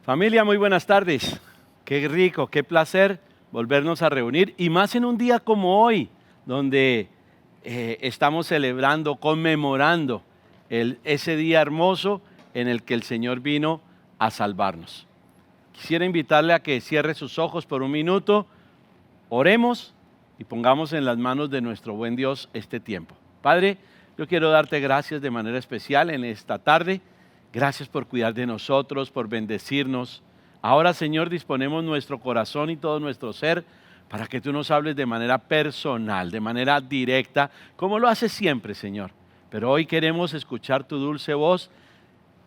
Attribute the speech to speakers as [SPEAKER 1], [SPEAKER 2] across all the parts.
[SPEAKER 1] Familia, muy buenas tardes. Qué rico, qué placer volvernos a reunir y más en un día como hoy, donde estamos celebrando, conmemorando ese día hermoso en el que el Señor vino a salvarnos. Quisiera invitarle a que cierre sus ojos por un minuto, oremos y pongamos en las manos de nuestro buen Dios este tiempo. Padre, yo quiero darte gracias de manera especial en esta tarde. Gracias por cuidar de nosotros, por bendecirnos. Ahora, Señor, disponemos nuestro corazón y todo nuestro ser para que tú nos hables de manera personal, de manera directa, como lo haces siempre, Señor. Pero hoy queremos escuchar tu dulce voz,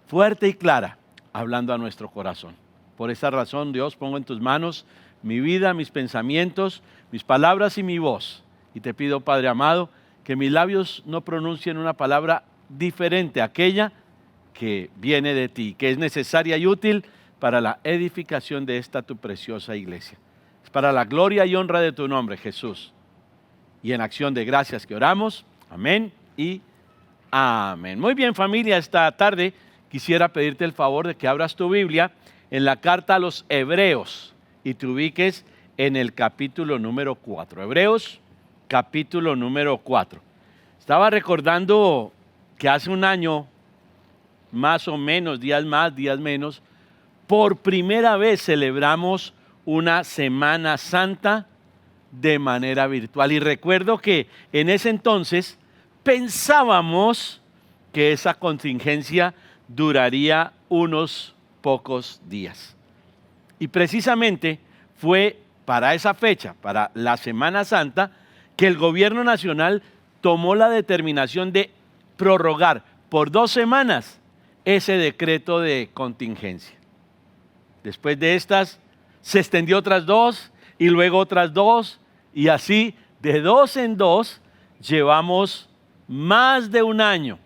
[SPEAKER 1] fuerte y clara, hablando a nuestro corazón. Por esta razón, Dios, pongo en tus manos mi vida, mis pensamientos, mis palabras y mi voz. Y te pido, Padre amado, que mis labios no pronuncien una palabra diferente a aquella que viene de ti, que es necesaria y útil para la edificación de esta tu preciosa iglesia. Es para la gloria y honra de tu nombre, Jesús. Y en acción de gracias que oramos. Amén y amén. Muy bien, familia, esta tarde quisiera pedirte el favor de que abras tu Biblia en la carta a los Hebreos y te ubiques en el capítulo número 4. Hebreos, capítulo número 4. Estaba recordando que hace un año, más o menos, días más, días menos, por primera vez celebramos una Semana Santa de manera virtual. Y recuerdo que en ese entonces pensábamos que esa contingencia duraría unos pocos días. Y precisamente fue para esa fecha, para la Semana Santa, que el gobierno nacional tomó la determinación de prorrogar por 2 semanas ese decreto de contingencia. Después de estas, se extendió otras 2 y luego otras 2 y así de 2 en 2 llevamos más de un año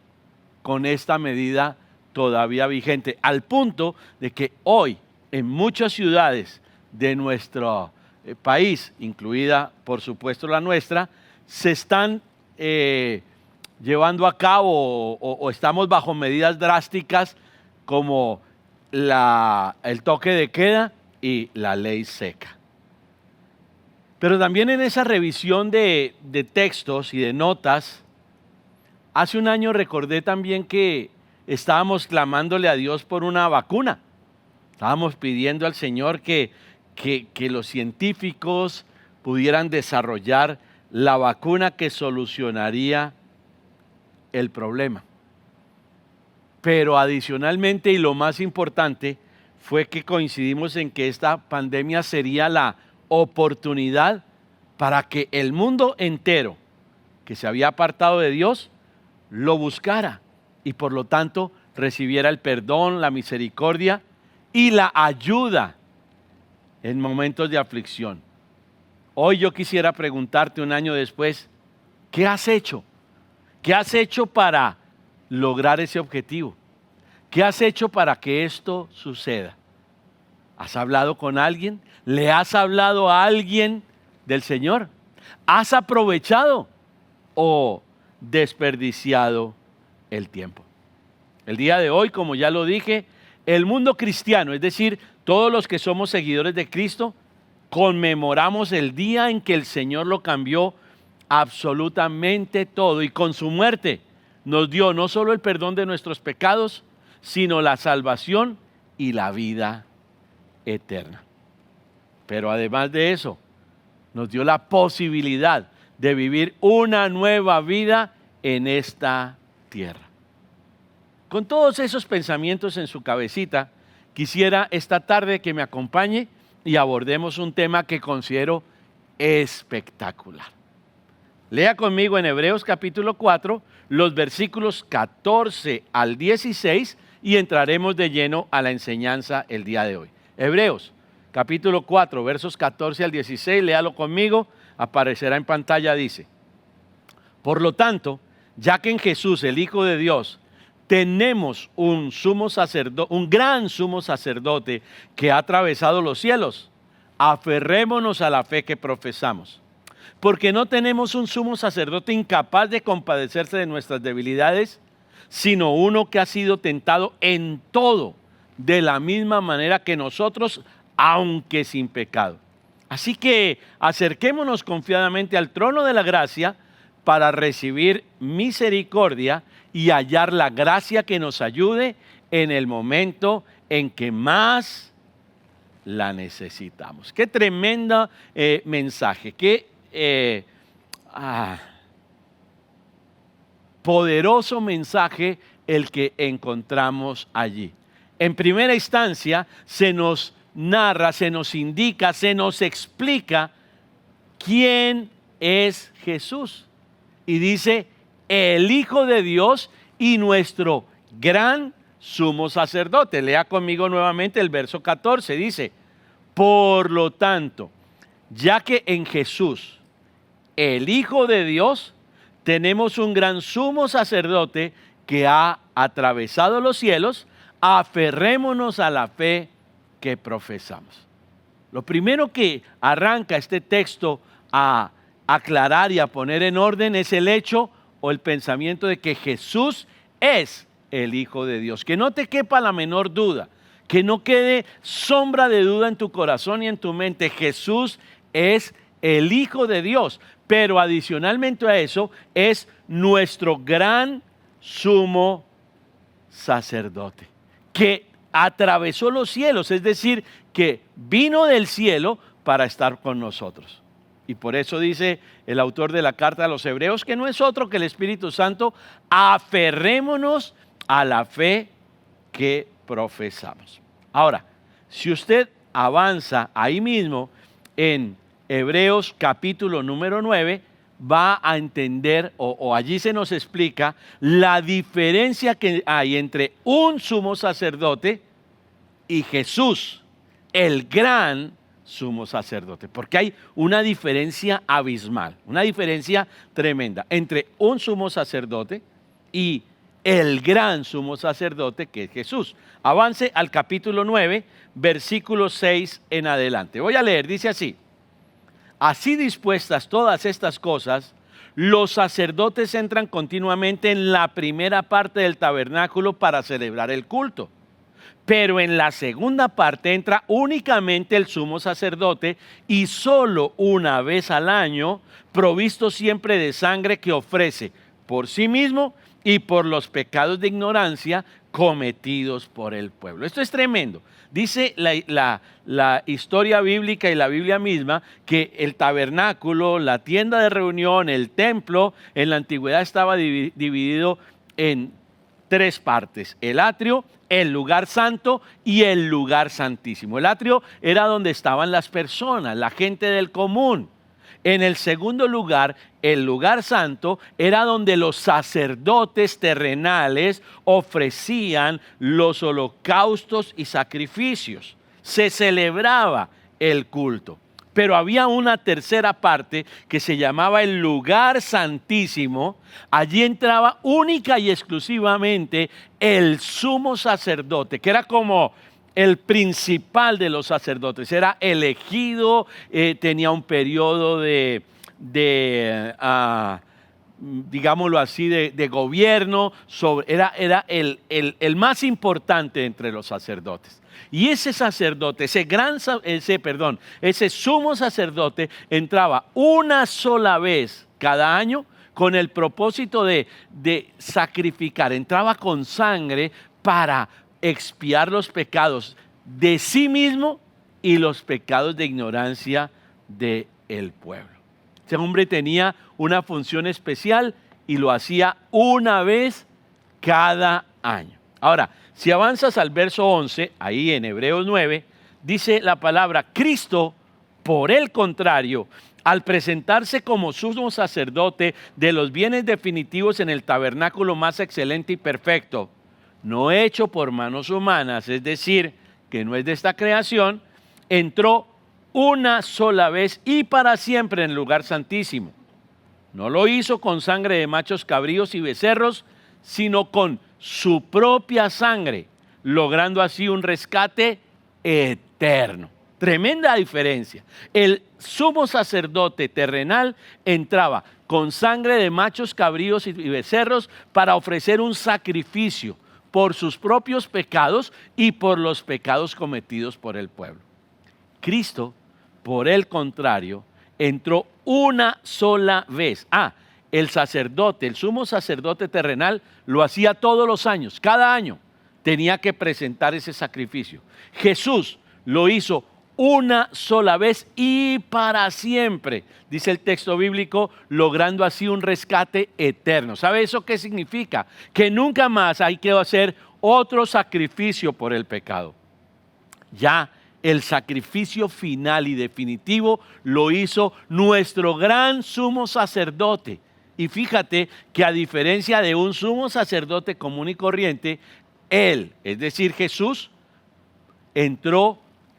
[SPEAKER 1] con esta medida todavía vigente, al punto de que hoy en muchas ciudades de nuestro país, incluida por supuesto la nuestra, se están llevando a cabo o estamos bajo medidas drásticas como el toque de queda y la ley seca. Pero también en esa revisión de textos y de notas, hace un año recordé también que estábamos clamándole a Dios por una vacuna. Estábamos pidiendo al Señor que los científicos pudieran desarrollar la vacuna que solucionaría el problema. Pero adicionalmente, y lo más importante, fue que coincidimos en que esta pandemia sería la oportunidad para que el mundo entero que se había apartado de Dios lo buscara y por lo tanto recibiera el perdón, la misericordia y la ayuda en momentos de aflicción. Hoy yo quisiera preguntarte un año después, ¿qué has hecho? ¿Qué has hecho para lograr ese objetivo? ¿Qué has hecho para que esto suceda? ¿Has hablado con alguien? ¿Le has hablado a alguien del Señor? ¿Has aprovechado o desperdiciado el tiempo? El día de hoy, como ya lo dije, el mundo cristiano, es decir, todos los que somos seguidores de Cristo, conmemoramos el día en que el Señor lo cambió absolutamente todo y con su muerte nos dio no solo el perdón de nuestros pecados, sino la salvación y la vida eterna. Pero además de eso, nos dio la posibilidad de vivir una nueva vida en esta tierra. Con todos esos pensamientos en su cabecita, quisiera esta tarde que me acompañe y abordemos un tema que considero espectacular. Lea conmigo en Hebreos capítulo 4, los versículos 14 al 16 y entraremos de lleno a la enseñanza el día de hoy. Hebreos capítulo 4, versos 14 al 16, léalo conmigo, aparecerá en pantalla, dice: Por lo tanto, ya que en Jesús, el Hijo de Dios, tenemos un gran sumo sacerdote que ha atravesado los cielos, aferrémonos a la fe que profesamos. Porque no tenemos un sumo sacerdote incapaz de compadecerse de nuestras debilidades, sino uno que ha sido tentado en todo, de la misma manera que nosotros, aunque sin pecado. Así que acerquémonos confiadamente al trono de la gracia para recibir misericordia y hallar la gracia que nos ayude en el momento en que más la necesitamos. Qué tremendo mensaje, qué poderoso mensaje el que encontramos allí. En primera instancia se nos narra, se nos indica, se nos explica quién es Jesús. Y dice, el Hijo de Dios y nuestro gran sumo sacerdote. Lea conmigo nuevamente el verso 14. Dice, por lo tanto, ya que en Jesús, el Hijo de Dios, tenemos un gran sumo sacerdote que ha atravesado los cielos, aferrémonos a la fe que profesamos. Lo primero que arranca este texto a aclarar y a poner en orden es el hecho o el pensamiento de que Jesús es el Hijo de Dios. Que no te quepa la menor duda, que no quede sombra de duda en tu corazón y en tu mente. Jesús es el Hijo de Dios, pero adicionalmente a eso es nuestro gran sumo sacerdote, que atravesó los cielos, es decir, que vino del cielo para estar con nosotros. Y por eso dice el autor de la carta a los Hebreos que no es otro que el Espíritu Santo, aferrémonos a la fe que profesamos. Ahora, si usted avanza ahí mismo en Hebreos capítulo número 9, va a entender o allí se nos explica la diferencia que hay entre un sumo sacerdote y Jesús, el gran sumo sacerdote, porque hay una diferencia abismal, una diferencia tremenda entre un sumo sacerdote y el gran sumo sacerdote que es Jesús. Avance al capítulo 9, versículo 6 en adelante. Voy a leer, dice así: así dispuestas todas estas cosas, los sacerdotes entran continuamente en la primera parte del tabernáculo para celebrar el culto. Pero en la segunda parte entra únicamente el sumo sacerdote y solo una vez al año, provisto siempre de sangre que ofrece por sí mismo y por los pecados de ignorancia cometidos por el pueblo. Esto es tremendo. Dice la historia bíblica y la Biblia misma que el tabernáculo, la tienda de reunión, el templo, en la antigüedad estaba dividido en tres partes: el atrio, el lugar santo y el lugar santísimo. El atrio era donde estaban las personas, la gente del común. En el segundo lugar, el lugar santo, era donde los sacerdotes terrenales ofrecían los holocaustos y sacrificios. Se celebraba el culto. Pero había una tercera parte que se llamaba el lugar santísimo. Allí entraba única y exclusivamente el sumo sacerdote, que era como el principal de los sacerdotes. Era elegido, tenía un periodo digámoslo así, de gobierno. Era el más importante entre los sacerdotes. Y ese sacerdote, ese sumo sacerdote entraba una sola vez cada año con el propósito de sacrificar. Entraba con sangre para expiar los pecados de sí mismo y los pecados de ignorancia del pueblo. Ese hombre tenía una función especial y lo hacía una vez cada año. Ahora, si avanzas al verso 11, ahí en Hebreos 9, dice la palabra: Cristo, por el contrario, al presentarse como sumo sacerdote de los bienes definitivos en el tabernáculo más excelente y perfecto, no hecho por manos humanas, es decir, que no es de esta creación, entró una sola vez y para siempre en el lugar santísimo. No lo hizo con sangre de machos cabríos y becerros, sino con su propia sangre, logrando así un rescate eterno. Tremenda diferencia. El sumo sacerdote terrenal entraba con sangre de machos cabríos y becerros para ofrecer un sacrificio por sus propios pecados y por los pecados cometidos por el pueblo. Cristo, por el contrario, entró una sola vez. El sacerdote, el sumo sacerdote terrenal, lo hacía todos los años, cada año tenía que presentar ese sacrificio. Jesús lo hizo una sola vez y para siempre, dice el texto bíblico, logrando así un rescate eterno. ¿Sabe eso qué significa? Que nunca más hay que hacer otro sacrificio por el pecado. Ya el sacrificio final y definitivo lo hizo nuestro gran sumo sacerdote. Y fíjate que a diferencia de un sumo sacerdote común y corriente, él, es decir, Jesús, entró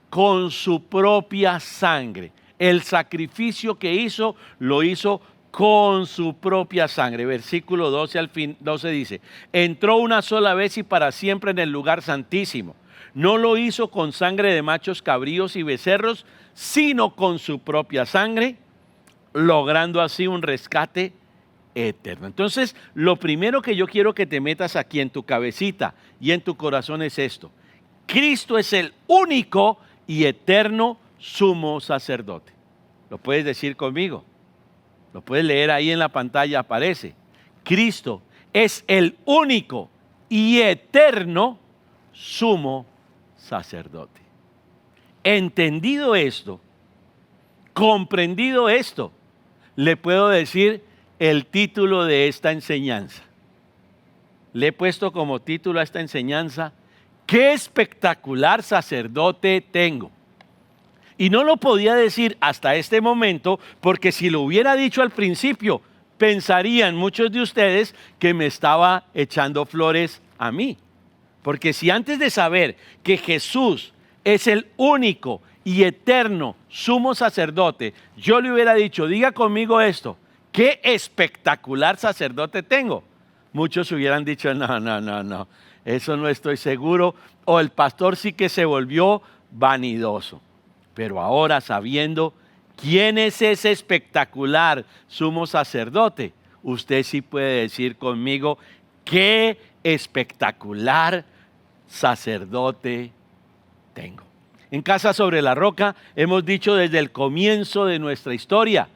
[SPEAKER 1] con su propia sangre. El sacrificio que hizo, lo hizo con su propia sangre. Versículo 12 al fin, 12 dice, entró una sola vez y para siempre en el lugar santísimo. No lo hizo con sangre de machos cabríos y becerros, sino con su propia sangre, logrando así un rescate eterno. Entonces, lo primero que yo quiero que te metas aquí en tu cabecita y en tu corazón es esto. Cristo es el único y eterno sumo sacerdote. ¿Lo puedes decir conmigo? Lo puedes leer ahí en la pantalla, aparece. Cristo es el único y eterno sumo sacerdote. Entendido esto, comprendido esto, le puedo decir el título de esta enseñanza. Le he puesto como título a esta enseñanza, ¡qué espectacular sacerdote tengo! Y no lo podía decir hasta este momento, porque si lo hubiera dicho al principio, pensarían muchos de ustedes que me estaba echando flores a mí. Porque si antes de saber que Jesús es el único y eterno sumo sacerdote, yo le hubiera dicho, diga conmigo esto, ¡qué espectacular sacerdote tengo! Muchos hubieran dicho, no, eso no estoy seguro, o el pastor sí que se volvió vanidoso. Pero ahora, sabiendo quién es ese espectacular sumo sacerdote, usted sí puede decir conmigo, ¡qué espectacular sacerdote tengo! En Casa sobre la Roca hemos dicho desde el comienzo de nuestra historia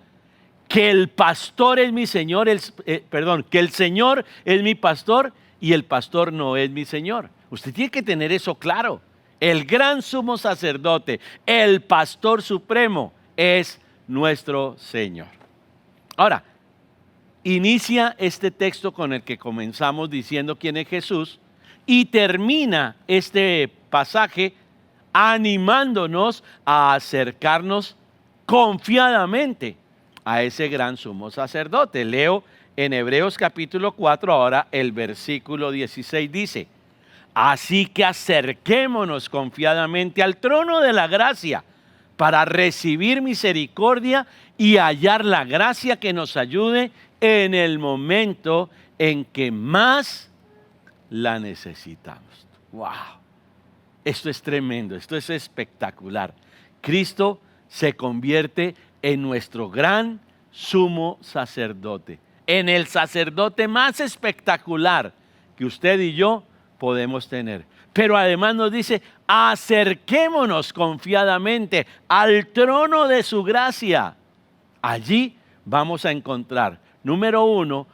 [SPEAKER 1] que el pastor es mi Señor, que el Señor es mi pastor y el pastor no es mi Señor. Usted tiene que tener eso claro. El gran sumo sacerdote, el pastor supremo, es nuestro Señor. Ahora, inicia este texto con el que comenzamos diciendo quién es Jesús y termina este pasaje animándonos a acercarnos confiadamente a ese gran sumo sacerdote. Leo en Hebreos capítulo 4, ahora el versículo 16 dice, así que acerquémonos confiadamente al trono de la gracia para recibir misericordia y hallar la gracia que nos ayude en el momento en que más la necesitamos. ¡Wow! Esto es tremendo, esto es espectacular. Cristo se convierte en nuestro gran sumo sacerdote, en el sacerdote más espectacular que usted y yo podemos tener. Pero además nos dice, acerquémonos confiadamente al trono de su gracia. Allí vamos a encontrar, número 1,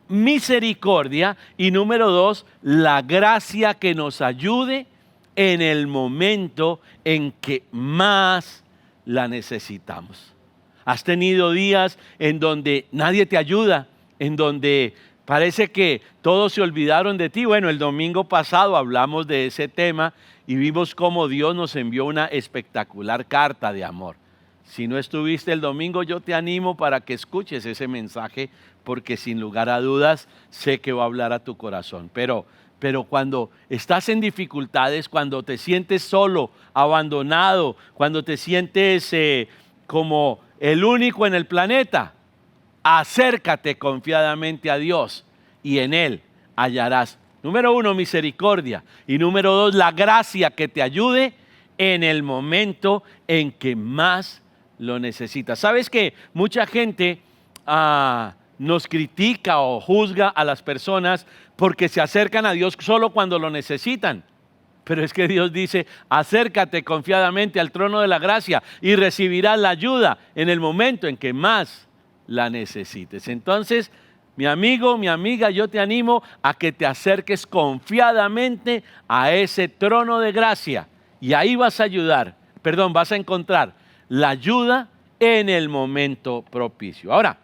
[SPEAKER 1] misericordia y número 2, la gracia que nos ayude en el momento en que más la necesitamos. ¿Has tenido días en donde nadie te ayuda, en donde parece que todos se olvidaron de ti? Bueno, el domingo pasado hablamos de ese tema y vimos cómo Dios nos envió una espectacular carta de amor. Si no estuviste el domingo, yo te animo para que escuches ese mensaje, porque sin lugar a dudas sé que va a hablar a tu corazón. Pero cuando estás en dificultades, cuando te sientes solo, abandonado, cuando te sientes como el único en el planeta, acércate confiadamente a Dios y en Él hallarás, número 1, misericordia y número 2, la gracia que te ayude en el momento en que más lo necesitas. ¿Sabes que mucha gente nos critica o juzga a las personas porque se acercan a Dios solo cuando lo necesitan. Pero es que Dios dice, acércate confiadamente al trono de la gracia y recibirás la ayuda en el momento en que más la necesites. Entonces, mi amigo, mi amiga, yo te animo a que te acerques confiadamente a ese trono de gracia y ahí vas a encontrar la ayuda en el momento propicio. Ahora,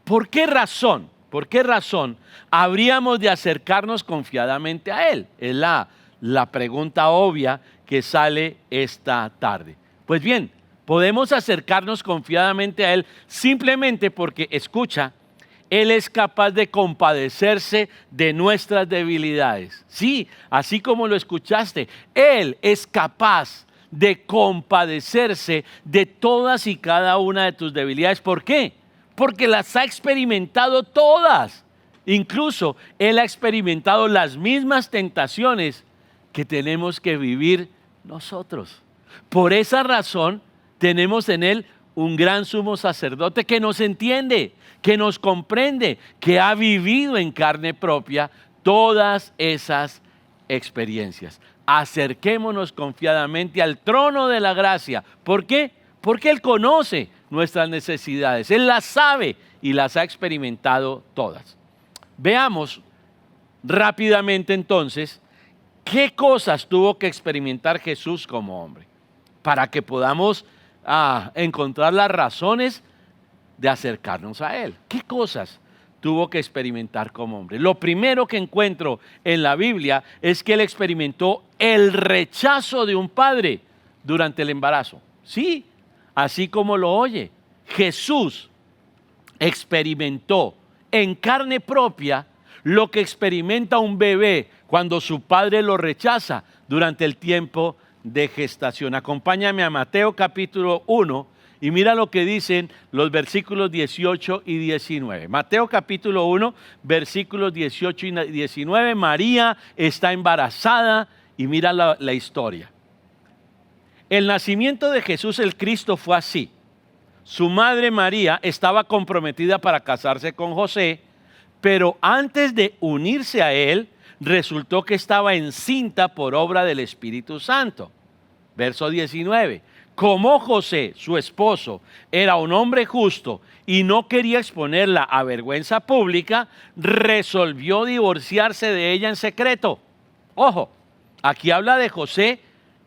[SPEAKER 1] ¿por qué razón habríamos de acercarnos confiadamente a Él? Es la pregunta obvia que sale esta tarde. Pues bien, podemos acercarnos confiadamente a Él simplemente porque, escucha, Él es capaz de compadecerse de nuestras debilidades. Sí, así como lo escuchaste, Él es capaz de compadecerse de todas y cada una de tus debilidades. ¿Por qué? Porque las ha experimentado todas. Incluso Él ha experimentado las mismas tentaciones que tenemos que vivir nosotros. Por esa razón tenemos en Él un gran sumo sacerdote que nos entiende, que nos comprende, que ha vivido en carne propia todas esas experiencias. Acerquémonos confiadamente al trono de la gracia. ¿Por qué? Porque Él conoce nuestras necesidades, Él las sabe y las ha experimentado todas. Veamos rápidamente entonces qué cosas tuvo que experimentar Jesús como hombre para que podamos encontrar las razones de acercarnos a Él. ¿Qué cosas tuvo que experimentar como hombre? Lo primero que encuentro en la Biblia es que Él experimentó el rechazo de un padre durante el embarazo. Sí, así como lo oye, Jesús experimentó en carne propia lo que experimenta un bebé cuando su padre lo rechaza durante el tiempo de gestación. Acompáñame a Mateo capítulo 1 y mira lo que dicen los versículos 18 y 19. Mateo capítulo 1, versículos 18 y 19. María está embarazada y mira la historia. El nacimiento de Jesús el Cristo fue así. Su madre María estaba comprometida para casarse con José, pero antes de unirse a él, resultó que estaba encinta por obra del Espíritu Santo. Verso 19. Como José, su esposo, era un hombre justo y no quería exponerla a vergüenza pública, resolvió divorciarse de ella en secreto. Ojo, aquí habla de José,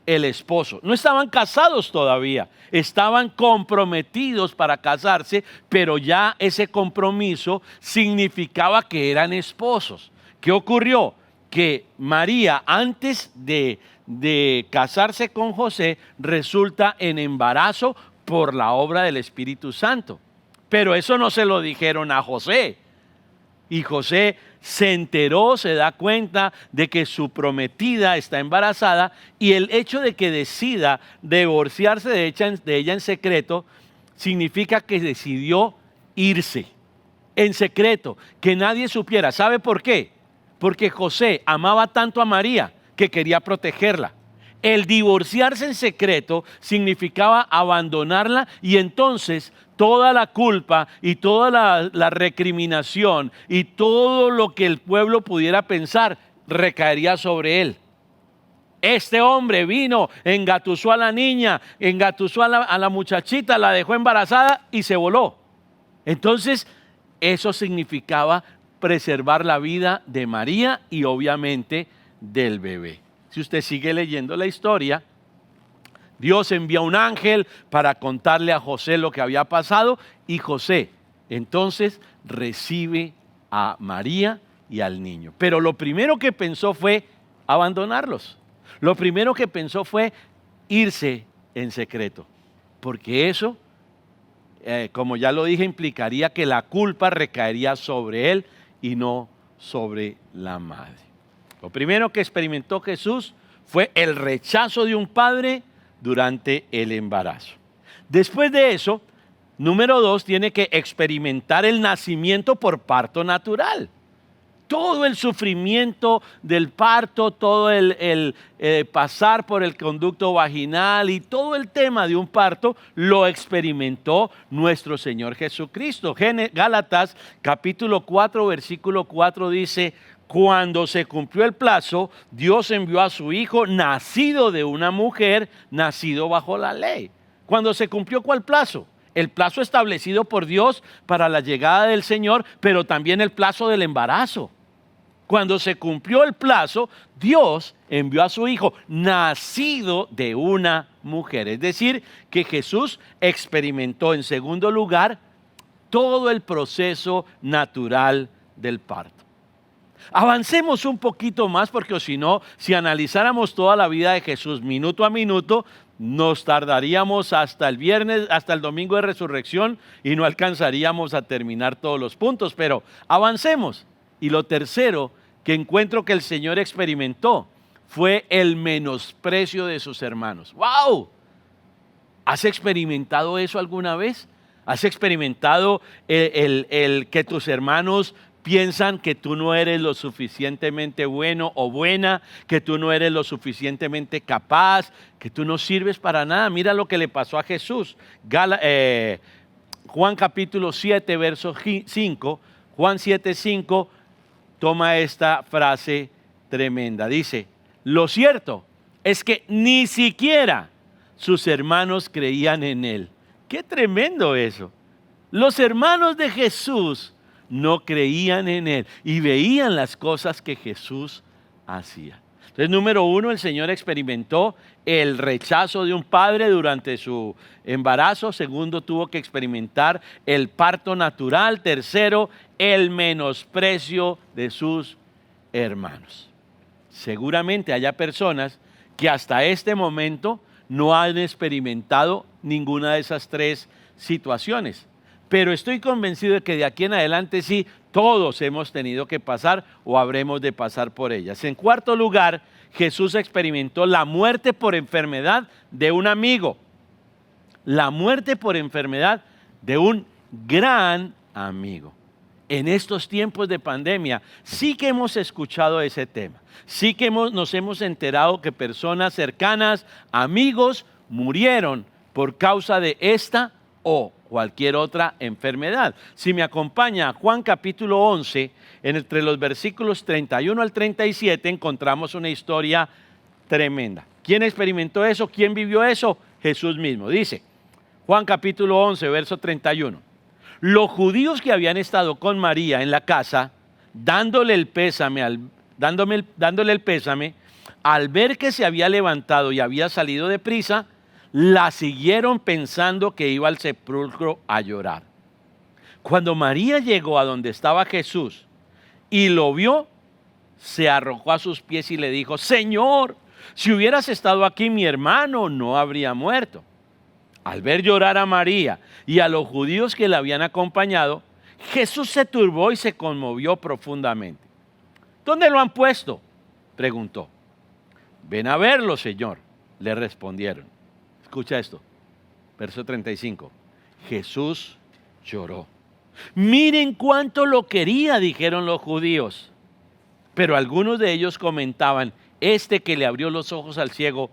[SPEAKER 1] el esposo. No estaban casados todavía, estaban comprometidos para casarse, pero ya ese compromiso significaba que eran esposos. ¿Qué ocurrió? Que María, antes de casarse con José, resulta en embarazo por la obra del Espíritu Santo. Pero eso no se lo dijeron a José. Y José se enteró, se da cuenta de que su prometida está embarazada, y el hecho de que decida divorciarse de ella en secreto significa que decidió irse en secreto, que nadie supiera. ¿Sabe por qué? Porque José amaba tanto a María que quería protegerla. El divorciarse en secreto significaba abandonarla, y entonces toda la culpa y toda la recriminación y todo lo que el pueblo pudiera pensar recaería sobre él. Este hombre vino, engatusó a la niña, engatusó a la muchachita, la dejó embarazada y se voló. Entonces, eso significaba preservar la vida de María y obviamente del bebé. Si usted sigue leyendo la historia, Dios envía un ángel para contarle a José lo que había pasado, y José entonces recibe a María y al niño. Pero lo primero que pensó fue abandonarlos. Lo primero que pensó fue irse en secreto, porque eso, como ya lo dije, implicaría que la culpa recaería sobre él y no sobre la madre. Lo primero que experimentó Jesús fue el rechazo de un padre durante el embarazo. Después de eso, número 2, tiene que experimentar el nacimiento por parto natural. Todo el sufrimiento del parto, todo el pasar por el conducto vaginal y todo el tema de un parto lo experimentó nuestro Señor Jesucristo. Gálatas capítulo 4, versículo 4 dice: Cuando se cumplió el plazo, Dios envió a su hijo, nacido de una mujer, nacido bajo la ley. Cuando se cumplió, ¿cuál plazo? El plazo establecido por Dios para la llegada del Señor, pero también el plazo del embarazo. Cuando se cumplió el plazo, Dios envió a su hijo, nacido de una mujer. Es decir, que Jesús experimentó en segundo lugar todo el proceso natural del parto. Avancemos un poquito más porque si no, si analizáramos toda la vida de Jesús minuto a minuto, nos tardaríamos hasta el viernes, hasta el domingo de resurrección y no alcanzaríamos a terminar todos los puntos, pero avancemos. Y lo tercero que encuentro que el Señor experimentó fue el menosprecio de sus hermanos. ¡Wow! ¿Has experimentado eso alguna vez? ¿Has experimentado el que tus hermanos piensan que tú no eres lo suficientemente bueno o buena, que tú no eres lo suficientemente capaz, que tú no sirves para nada? Mira lo que le pasó a Jesús. Juan capítulo 7, verso 5, Juan 7, 5, toma esta frase tremenda. Dice, lo cierto es que ni siquiera sus hermanos creían en él. ¡Qué tremendo eso! Los hermanos de Jesús no creían en él y veían las cosas que Jesús hacía. Entonces, número uno, el Señor experimentó el rechazo de un padre durante su embarazo. Segundo, tuvo que experimentar el parto natural. Tercero, el menosprecio de sus hermanos. Seguramente haya personas que hasta este momento no han experimentado ninguna de esas tres situaciones. Pero estoy convencido de que de aquí en adelante sí, todos hemos tenido que pasar o habremos de pasar por ellas. En cuarto lugar, Jesús experimentó la muerte por enfermedad de un amigo. La muerte por enfermedad de un gran amigo. En estos tiempos de pandemia sí que hemos escuchado ese tema. Sí que nos hemos enterado que personas cercanas, amigos, murieron por causa de esta o cualquier otra enfermedad. Si me acompaña a Juan capítulo 11, entre los versículos 31 al 37 encontramos una historia tremenda. ¿Quién experimentó eso? ¿Quién vivió eso? Jesús mismo. Dice, Juan capítulo 11, verso 31. Los judíos que habían estado con María en la casa, dándole el pésame, al ver que se había levantado y había salido deprisa, la siguieron pensando que iba al sepulcro a llorar. Cuando María llegó a donde estaba Jesús y lo vio, se arrojó a sus pies y le dijo, Señor, si hubieras estado aquí, mi hermano no habría muerto. Al ver llorar a María y a los judíos que la habían acompañado, Jesús se turbó y se conmovió profundamente. ¿Dónde lo han puesto?, preguntó. Ven a verlo, Señor, le respondieron. Escucha esto, verso 35. Jesús lloró. Miren cuánto lo quería, dijeron los judíos. Pero algunos de ellos comentaban, este que le abrió los ojos al ciego,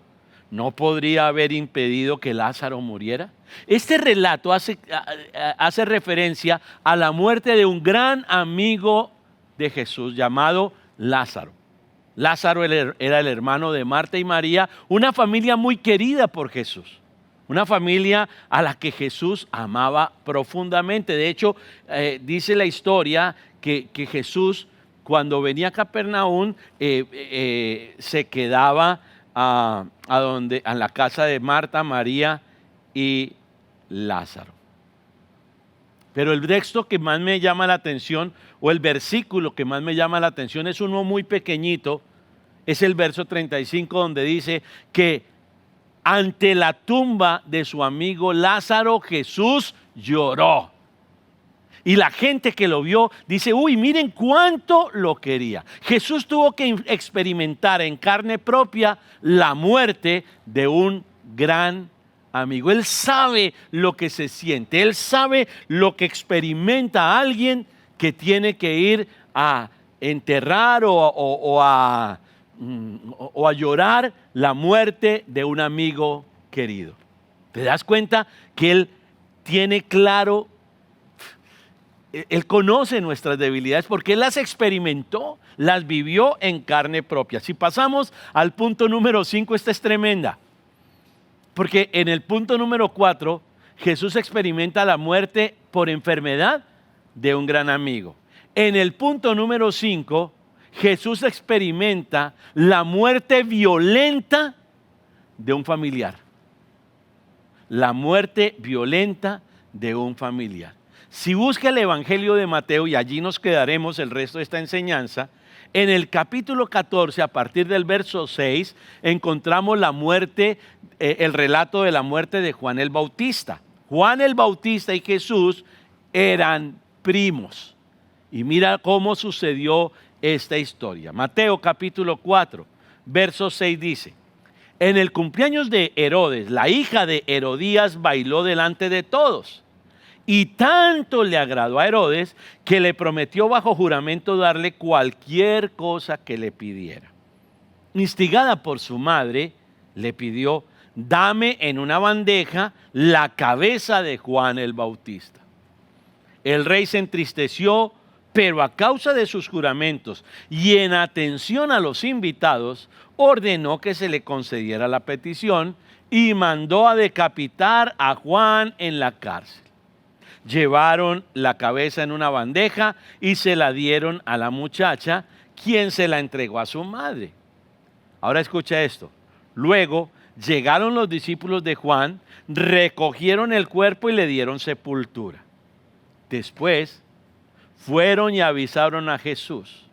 [SPEAKER 1] ¿no podría haber impedido que Lázaro muriera? Este relato hace referencia a la muerte de un gran amigo de Jesús llamado Lázaro. Lázaro era el hermano de Marta y María, una familia muy querida por Jesús, una familia a la que Jesús amaba profundamente. De hecho, dice la historia que Jesús, cuando venía a Capernaum, se quedaba a la casa de Marta, María y Lázaro. Pero el texto que más me llama la atención, o el versículo que más me llama la atención, es uno muy pequeñito, es el verso 35, donde dice que ante la tumba de su amigo Lázaro, Jesús lloró. Y la gente que lo vio dice, uy, miren cuánto lo quería. Jesús tuvo que experimentar en carne propia la muerte de un gran amigo. Él sabe lo que se siente, él sabe lo que experimenta alguien que tiene que ir a enterrar o a llorar la muerte de un amigo querido. ¿Te das cuenta que él tiene claro Él conoce nuestras debilidades porque Él las experimentó, las vivió en carne propia. Si pasamos al punto número 5, esta es tremenda. Porque en el punto número 4, Jesús experimenta la muerte por enfermedad de un gran amigo. En el punto número 5, Jesús experimenta la muerte violenta de un familiar. La muerte violenta de un familiar. Si busca el Evangelio de Mateo, y allí nos quedaremos el resto de esta enseñanza, en el capítulo 14, a partir del verso 6, encontramos la muerte, el relato de la muerte de Juan el Bautista. Juan el Bautista y Jesús eran primos. Y mira cómo sucedió esta historia. Mateo capítulo 4, verso 6 dice: en el cumpleaños de Herodes, la hija de Herodías bailó delante de todos. Y tanto le agradó a Herodes que le prometió bajo juramento darle cualquier cosa que le pidiera. Instigada por su madre, le pidió: dame en una bandeja la cabeza de Juan el Bautista. El rey se entristeció, pero a causa de sus juramentos y en atención a los invitados, ordenó que se le concediera la petición y mandó a decapitar a Juan en la cárcel. Llevaron la cabeza en una bandeja y se la dieron a la muchacha, quien se la entregó a su madre. Ahora escucha esto. Luego llegaron los discípulos de Juan, recogieron el cuerpo y le dieron sepultura. Después fueron y avisaron a Jesús.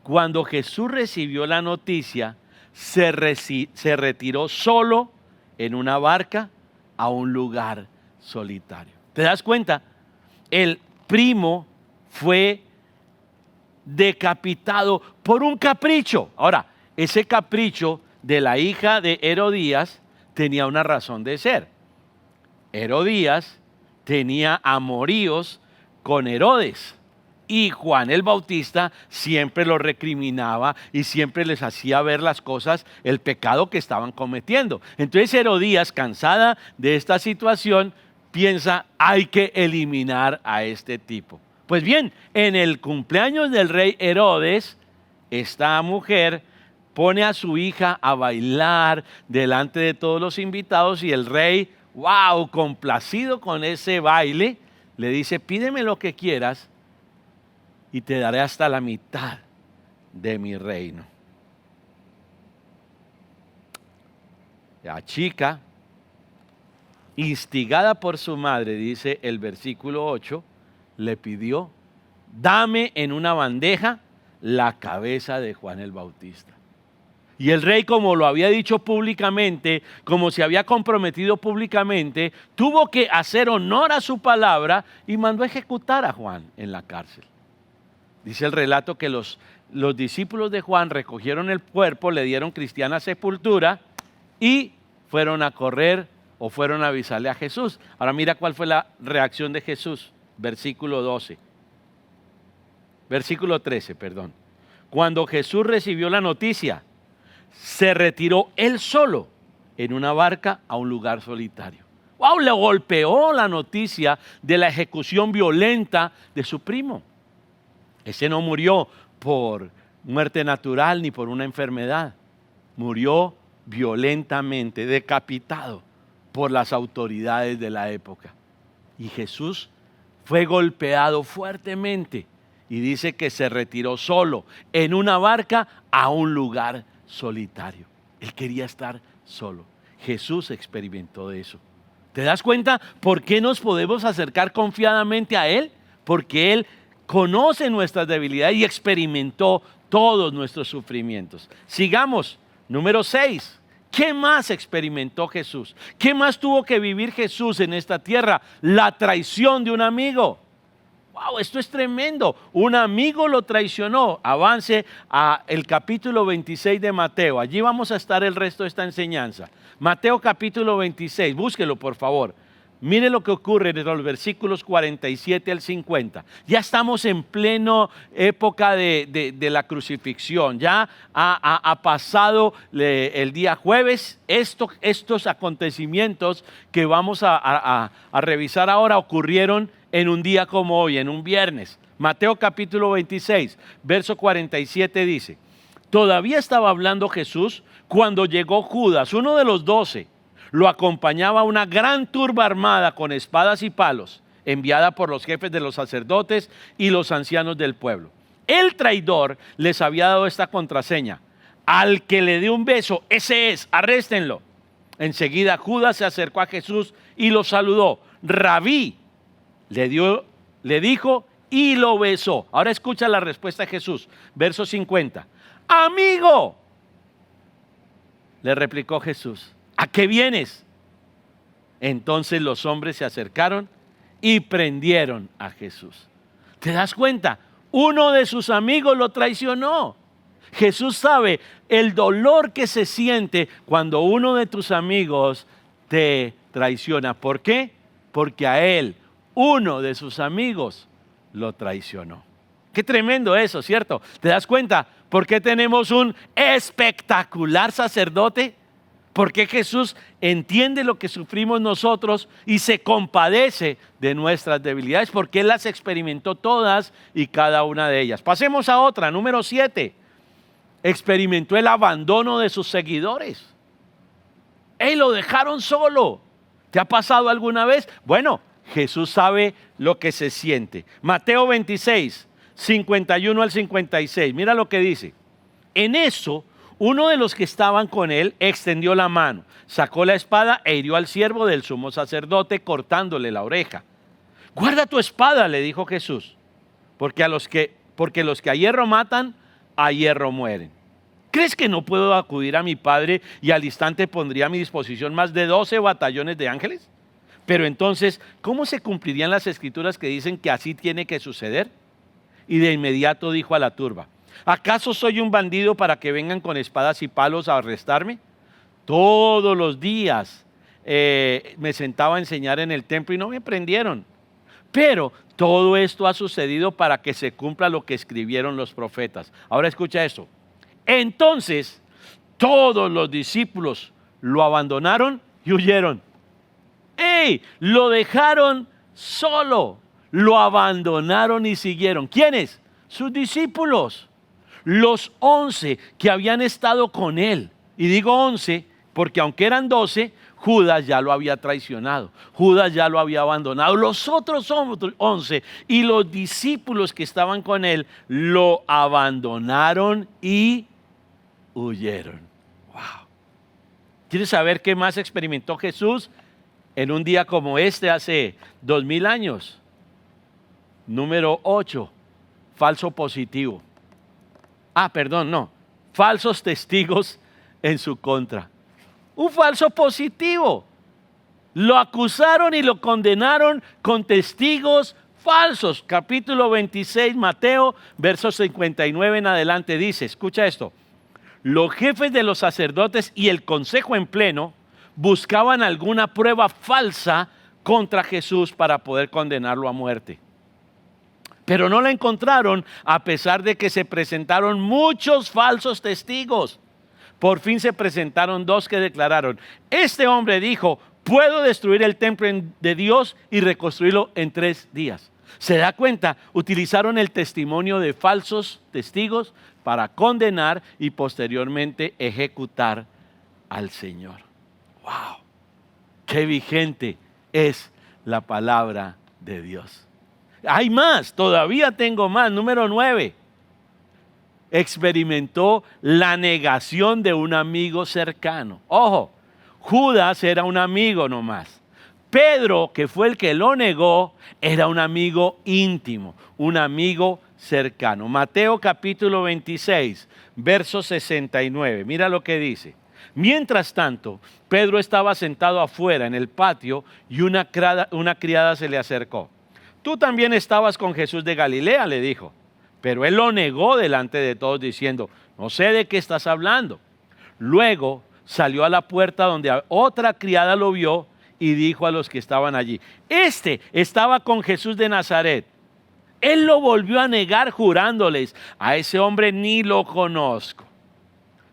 [SPEAKER 1] Cuando Jesús recibió la noticia, se retiró solo en una barca a un lugar solitario. ¿Te das cuenta? El primo fue decapitado por un capricho. Ahora, ese capricho de la hija de Herodías tenía una razón de ser. Herodías tenía amoríos con Herodes. Y Juan el Bautista siempre lo recriminaba y siempre les hacía ver las cosas, el pecado que estaban cometiendo. Entonces Herodías, cansada de esta situación, piensa: hay que eliminar a este tipo. Pues bien, en el cumpleaños del rey Herodes, esta mujer pone a su hija a bailar delante de todos los invitados y el rey, wow, complacido con ese baile, le dice: pídeme lo que quieras y te daré hasta la mitad de mi reino. La chica, instigada por su madre, dice el versículo 8, le pidió: dame en una bandeja la cabeza de Juan el Bautista. Y el rey, como lo había dicho públicamente, como se había comprometido públicamente, tuvo que hacer honor a su palabra y mandó a ejecutar a Juan en la cárcel. Dice el relato que los discípulos de Juan recogieron el cuerpo, le dieron cristiana sepultura y fueron a correr o fueron a avisarle a Jesús. Ahora mira cuál fue la reacción de Jesús. Versículo 13, perdón. Cuando Jesús recibió la noticia, se retiró él solo en una barca a un lugar solitario. ¡Wow! Le golpeó la noticia de la ejecución violenta de su primo. Ese no murió por muerte natural ni por una enfermedad. Murió violentamente, decapitado por las autoridades de la época. Y Jesús fue golpeado fuertemente y dice que se retiró solo en una barca a un lugar solitario. Él quería estar solo. Jesús experimentó de eso. ¿Te das cuenta por qué nos podemos acercar confiadamente a Él? Porque Él conoce nuestras debilidades y experimentó todos nuestros sufrimientos. Sigamos. Número 6. ¿Qué más experimentó Jesús? ¿Qué más tuvo que vivir Jesús en esta tierra? La traición de un amigo. ¡Wow! Esto es tremendo. Un amigo lo traicionó. Avance a el capítulo 26 de Mateo. Allí vamos a estar el resto de esta enseñanza. Mateo capítulo 26. Búsquelo, por favor. Mire lo que ocurre en los versículos 47 al 50. Ya estamos en pleno época de la crucifixión. Ya ha pasado el día jueves. Estos acontecimientos que vamos a revisar ahora ocurrieron en un día como hoy, en un viernes. Mateo capítulo 26, verso 47 dice: todavía estaba hablando Jesús cuando llegó Judas, uno de los 12. Lo acompañaba una gran turba armada con espadas y palos, enviada por los jefes de los sacerdotes y los ancianos del pueblo. El traidor les había dado esta contraseña: al que le dé un beso, ese es, arréstenlo. Enseguida Judas se acercó a Jesús y lo saludó. Rabí, le dijo y lo besó. Ahora escucha la respuesta de Jesús, verso 50. Amigo, le replicó Jesús, ¿a qué vienes? Entonces los hombres se acercaron y prendieron a Jesús. ¿Te das cuenta? Uno de sus amigos lo traicionó. Jesús sabe el dolor que se siente cuando uno de tus amigos te traiciona. ¿Por qué? Porque a él, uno de sus amigos, lo traicionó. Qué tremendo eso, ¿cierto? ¿Te das cuenta por qué tenemos un espectacular sacerdote? Porque Jesús entiende lo que sufrimos nosotros y se compadece de nuestras debilidades, porque Él las experimentó todas y cada una de ellas. Pasemos a otra, número 7. Experimentó el abandono de sus seguidores. Lo dejaron solo. ¿Te ha pasado alguna vez? Bueno, Jesús sabe lo que se siente. Mateo 26, 51 al 56. Mira lo que dice. En eso, uno de los que estaban con él extendió la mano, sacó la espada e hirió al siervo del sumo sacerdote, cortándole la oreja. Guarda tu espada, le dijo Jesús, porque los que a hierro matan, a hierro mueren. ¿Crees que no puedo acudir a mi Padre y al instante pondría a mi disposición más de 12 batallones de ángeles? Pero entonces, ¿cómo se cumplirían las escrituras que dicen que así tiene que suceder? Y de inmediato dijo a la turba: ¿acaso soy un bandido para que vengan con espadas y palos a arrestarme? Todos los días me sentaba a enseñar en el templo y no me prendieron. Pero todo esto ha sucedido para que se cumpla lo que escribieron los profetas. Ahora escucha esto. Entonces todos los discípulos lo abandonaron y huyeron. Lo dejaron solo, lo abandonaron y siguieron. ¿Quiénes? Sus discípulos. Los 11 que habían estado con él. Y digo 11 porque aunque eran 12, Judas ya lo había traicionado. Judas ya lo había abandonado. Los otros 11 y los discípulos que estaban con él lo abandonaron y huyeron. Wow. ¿Quieres saber qué más experimentó Jesús en un día como este hace 2000 años? Número 8, falso positivo. Falsos testigos en su contra. Un falso positivo. Lo acusaron y lo condenaron con testigos falsos. Capítulo 26, Mateo, versos 59 en adelante dice, escucha esto. Los jefes de los sacerdotes y el consejo en pleno buscaban alguna prueba falsa contra Jesús para poder condenarlo a muerte. Pero no la encontraron, a pesar de que se presentaron muchos falsos testigos. Por fin se presentaron 2 que declararon: este hombre dijo, puedo destruir el templo de Dios y reconstruirlo en 3 días. ¿Se da cuenta? Utilizaron el testimonio de falsos testigos para condenar y posteriormente ejecutar al Señor. ¡Wow! ¡Qué vigente es la palabra de Dios! Hay más, todavía tengo más. Número 9. Experimentó la negación de un amigo cercano. Ojo, Judas era un amigo nomás. Pedro, que fue el que lo negó, era un amigo íntimo, un amigo cercano. Mateo capítulo 26, verso 69. Mira lo que dice. Mientras tanto, Pedro estaba sentado afuera en el patio y una criada se le acercó. Tú también estabas con Jesús de Galilea, le dijo. Pero él lo negó delante de todos diciendo, no sé de qué estás hablando. Luego salió a la puerta donde otra criada lo vio y dijo a los que estaban allí, este estaba con Jesús de Nazaret. Él lo volvió a negar jurándoles, a ese hombre ni lo conozco.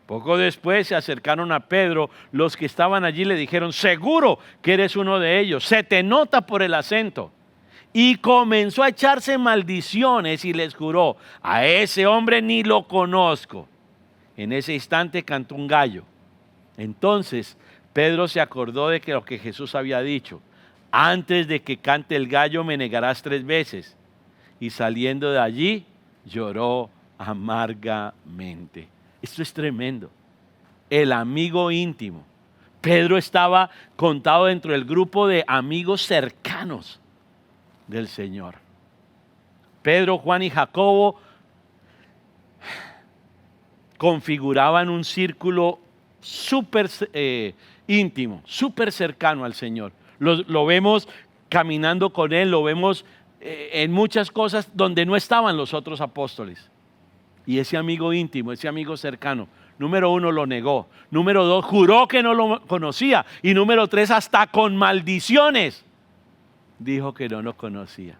[SPEAKER 1] Poco después se acercaron a Pedro, los que estaban allí le dijeron, seguro que eres uno de ellos, se te nota por el acento. y comenzó a echarse maldiciones y les juró: a ese hombre ni lo conozco. En ese instante cantó un gallo. Entonces Pedro se acordó de lo que Jesús había dicho: antes de que cante el gallo me negarás 3 veces. Y saliendo de allí lloró amargamente. Esto es tremendo. El amigo íntimo. Pedro estaba contado dentro del grupo de amigos cercanos del Señor. Pedro, Juan y Jacobo configuraban un círculo súper íntimo, súper cercano al Señor. Lo vemos caminando con Él, lo vemos en muchas cosas donde no estaban los otros apóstoles. Y ese amigo íntimo, ese amigo cercano, número 1, lo negó. Número 2, juró que no lo conocía. Y número 3, hasta con maldiciones, dijo que no lo conocía.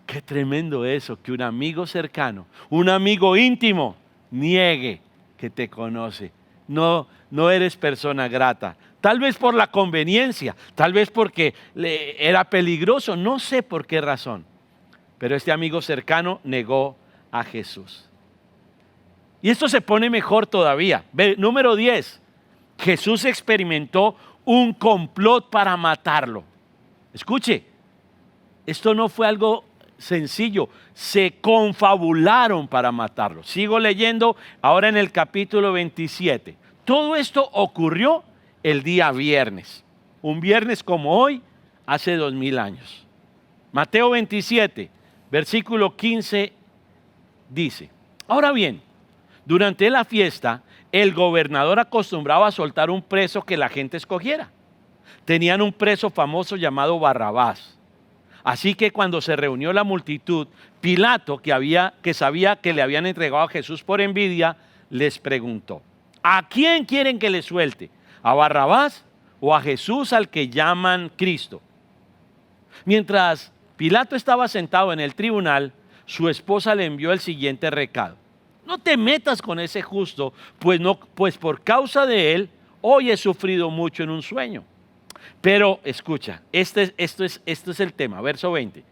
[SPEAKER 1] Qué tremendo eso, que un amigo cercano, un amigo íntimo, niegue que te conoce. No eres persona grata. Tal vez por la conveniencia, tal vez porque era peligroso, no sé por qué razón. Pero este amigo cercano negó a Jesús. Y esto se pone mejor todavía. Número 10. Jesús experimentó un complot para matarlo. Escuche, esto no fue algo sencillo. Se confabularon para matarlo. Sigo leyendo ahora en el capítulo 27. Todo esto ocurrió el día viernes. Un viernes como hoy, hace 2000 años. Mateo 27, versículo 15 dice: ahora bien, durante la fiesta, el gobernador acostumbraba a soltar un preso que la gente escogiera. Tenían un preso famoso llamado Barrabás. Así que cuando se reunió la multitud, Pilato, que sabía que le habían entregado a Jesús por envidia, les preguntó: ¿a quién quieren que le suelte? ¿A Barrabás o a Jesús, al que llaman Cristo? Mientras Pilato estaba sentado en el tribunal, su esposa le envió el siguiente recado: no te metas con ese justo, pues por causa de él hoy he sufrido mucho en un sueño. Pero escucha, esto es el tema, verso 20.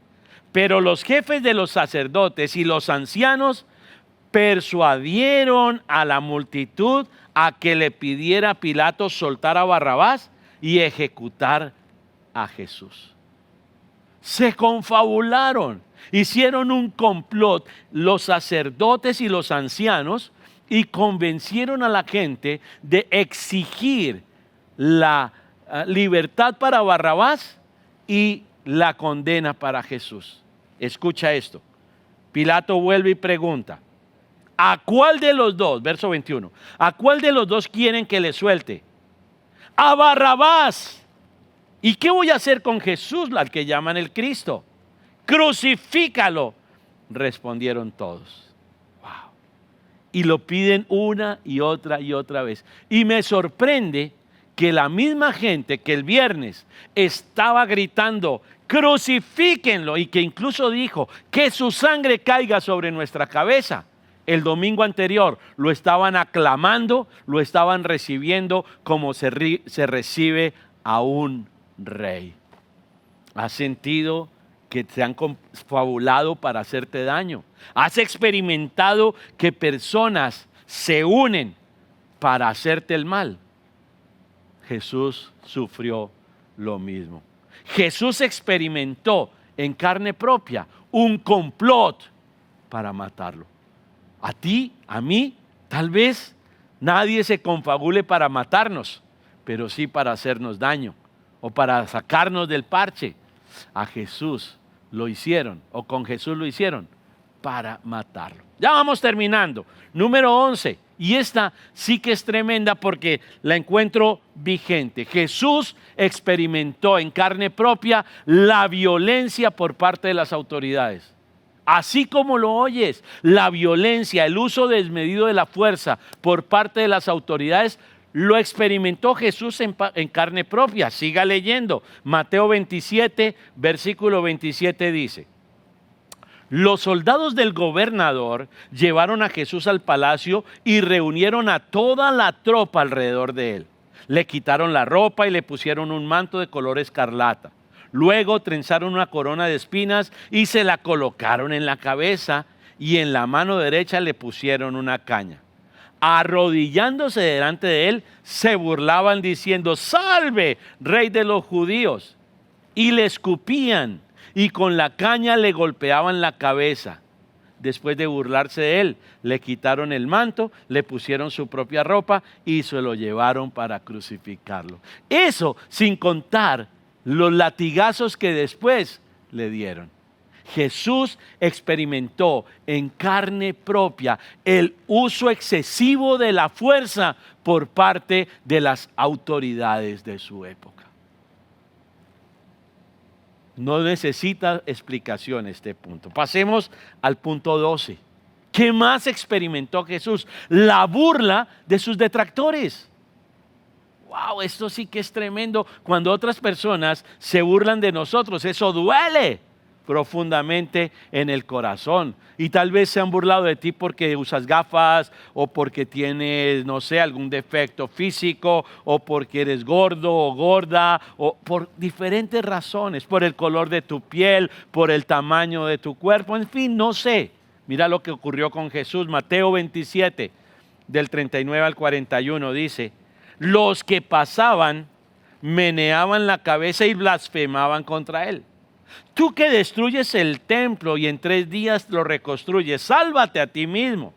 [SPEAKER 1] Pero los jefes de los sacerdotes y los ancianos persuadieron a la multitud a que le pidiera a Pilato soltar a Barrabás y ejecutar a Jesús. Se confabularon, hicieron un complot los sacerdotes y los ancianos y convencieron a la gente de exigir la libertad para Barrabás y la condena para Jesús. Escucha esto. Pilato vuelve y pregunta: ¿a cuál de los dos? Verso 21. ¿A cuál de los dos quieren que le suelte? A Barrabás. ¿Y qué voy a hacer con Jesús, al que llaman el Cristo? Crucifícalo, respondieron todos. Wow. Y lo piden una y otra vez. Y me sorprende que la misma gente que el viernes estaba gritando: crucifíquenlo, y que incluso dijo: que su sangre caiga sobre nuestra cabeza, el domingo anterior lo estaban aclamando, lo estaban recibiendo como se recibe a un rey. ¿Has sentido que te han confabulado para hacerte daño? ¿Has experimentado que personas se unen para hacerte el mal? Jesús sufrió lo mismo. Jesús experimentó en carne propia un complot para matarlo. A ti, a mí, tal vez nadie se confabule para matarnos, pero sí para hacernos daño o para sacarnos del parche. A Jesús lo hicieron, o con Jesús lo hicieron, para matarlo. Ya vamos terminando. Número 11. Y esta sí que es tremenda porque la encuentro vigente. Jesús experimentó en carne propia la violencia por parte de las autoridades. Así como lo oyes, la violencia, el uso desmedido de la fuerza por parte de las autoridades, lo experimentó Jesús en carne propia. Siga leyendo. Mateo 27, versículo 27 dice: los soldados del gobernador llevaron a Jesús al palacio y reunieron a toda la tropa alrededor de él. Le quitaron la ropa y le pusieron un manto de color escarlata. Luego trenzaron una corona de espinas y se la colocaron en la cabeza, y en la mano derecha le pusieron una caña. Arrodillándose delante de él, se burlaban diciendo: «Salve, Rey de los judíos». Y le escupían y con la caña le golpeaban la cabeza. Después de burlarse de él, le quitaron el manto, le pusieron su propia ropa y se lo llevaron para crucificarlo. Eso sin contar los latigazos que después le dieron. Jesús experimentó en carne propia el uso excesivo de la fuerza por parte de las autoridades de su época. No necesita explicación este punto. Pasemos al punto 12. ¿Qué más experimentó Jesús? La burla de sus detractores. Wow, esto sí que es tremendo. Cuando otras personas se burlan de nosotros, eso duele profundamente en el corazón. Y tal vez se han burlado de ti porque usas gafas, o porque tienes, no sé, algún defecto físico, o porque eres gordo o gorda, o por diferentes razones, por el color de tu piel, por el tamaño de tu cuerpo, en fin, no sé. Mira lo que ocurrió con Jesús. Mateo 27, del 39 al 41, dice: los que pasaban meneaban la cabeza y blasfemaban contra él. Tú que destruyes el templo y en 3 días lo reconstruyes, sálvate a ti mismo.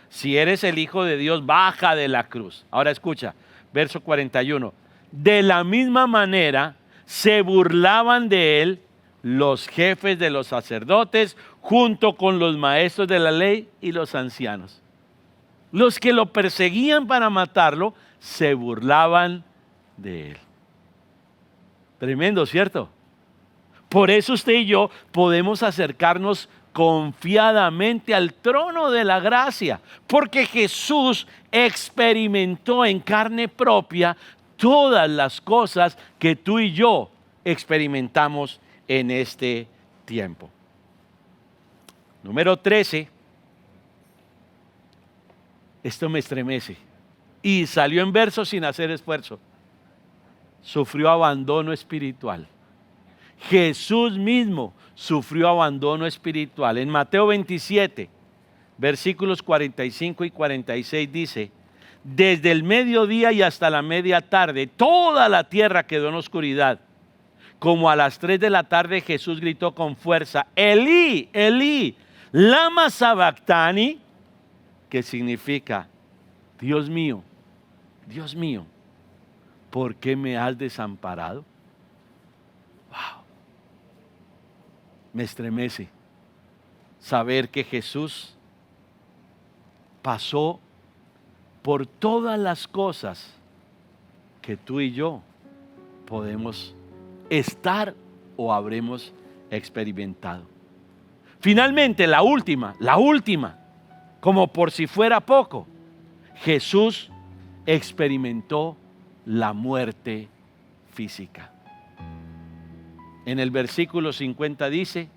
[SPEAKER 1] Si eres el Hijo de Dios, baja de la cruz. Ahora escucha, verso 41. De la misma manera se burlaban de él los jefes de los sacerdotes junto con los maestros de la ley y los ancianos. Los que lo perseguían para matarlo se burlaban de él. Tremendo, ¿cierto? Por eso usted y yo podemos acercarnos confiadamente al trono de la gracia, porque Jesús experimentó en carne propia todas las cosas que tú y yo experimentamos en este tiempo. Número 13. Esto me estremece. Y salió en verso sin hacer esfuerzo. Sufrió abandono espiritual. Jesús mismo sufrió abandono espiritual. En Mateo 27, versículos 45 y 46 dice: desde el mediodía y hasta la media tarde, toda la tierra quedó en oscuridad. Como a las 3 de la tarde, Jesús gritó con fuerza: Elí, Elí, lama sabactani, que significa: Dios mío, ¿por qué me has desamparado? Wow. Me estremece saber que Jesús pasó por todas las cosas que tú y yo podemos estar o habremos experimentado. Finalmente, la última, como por si fuera poco, Jesús experimentó la muerte física. En el versículo 50 dice: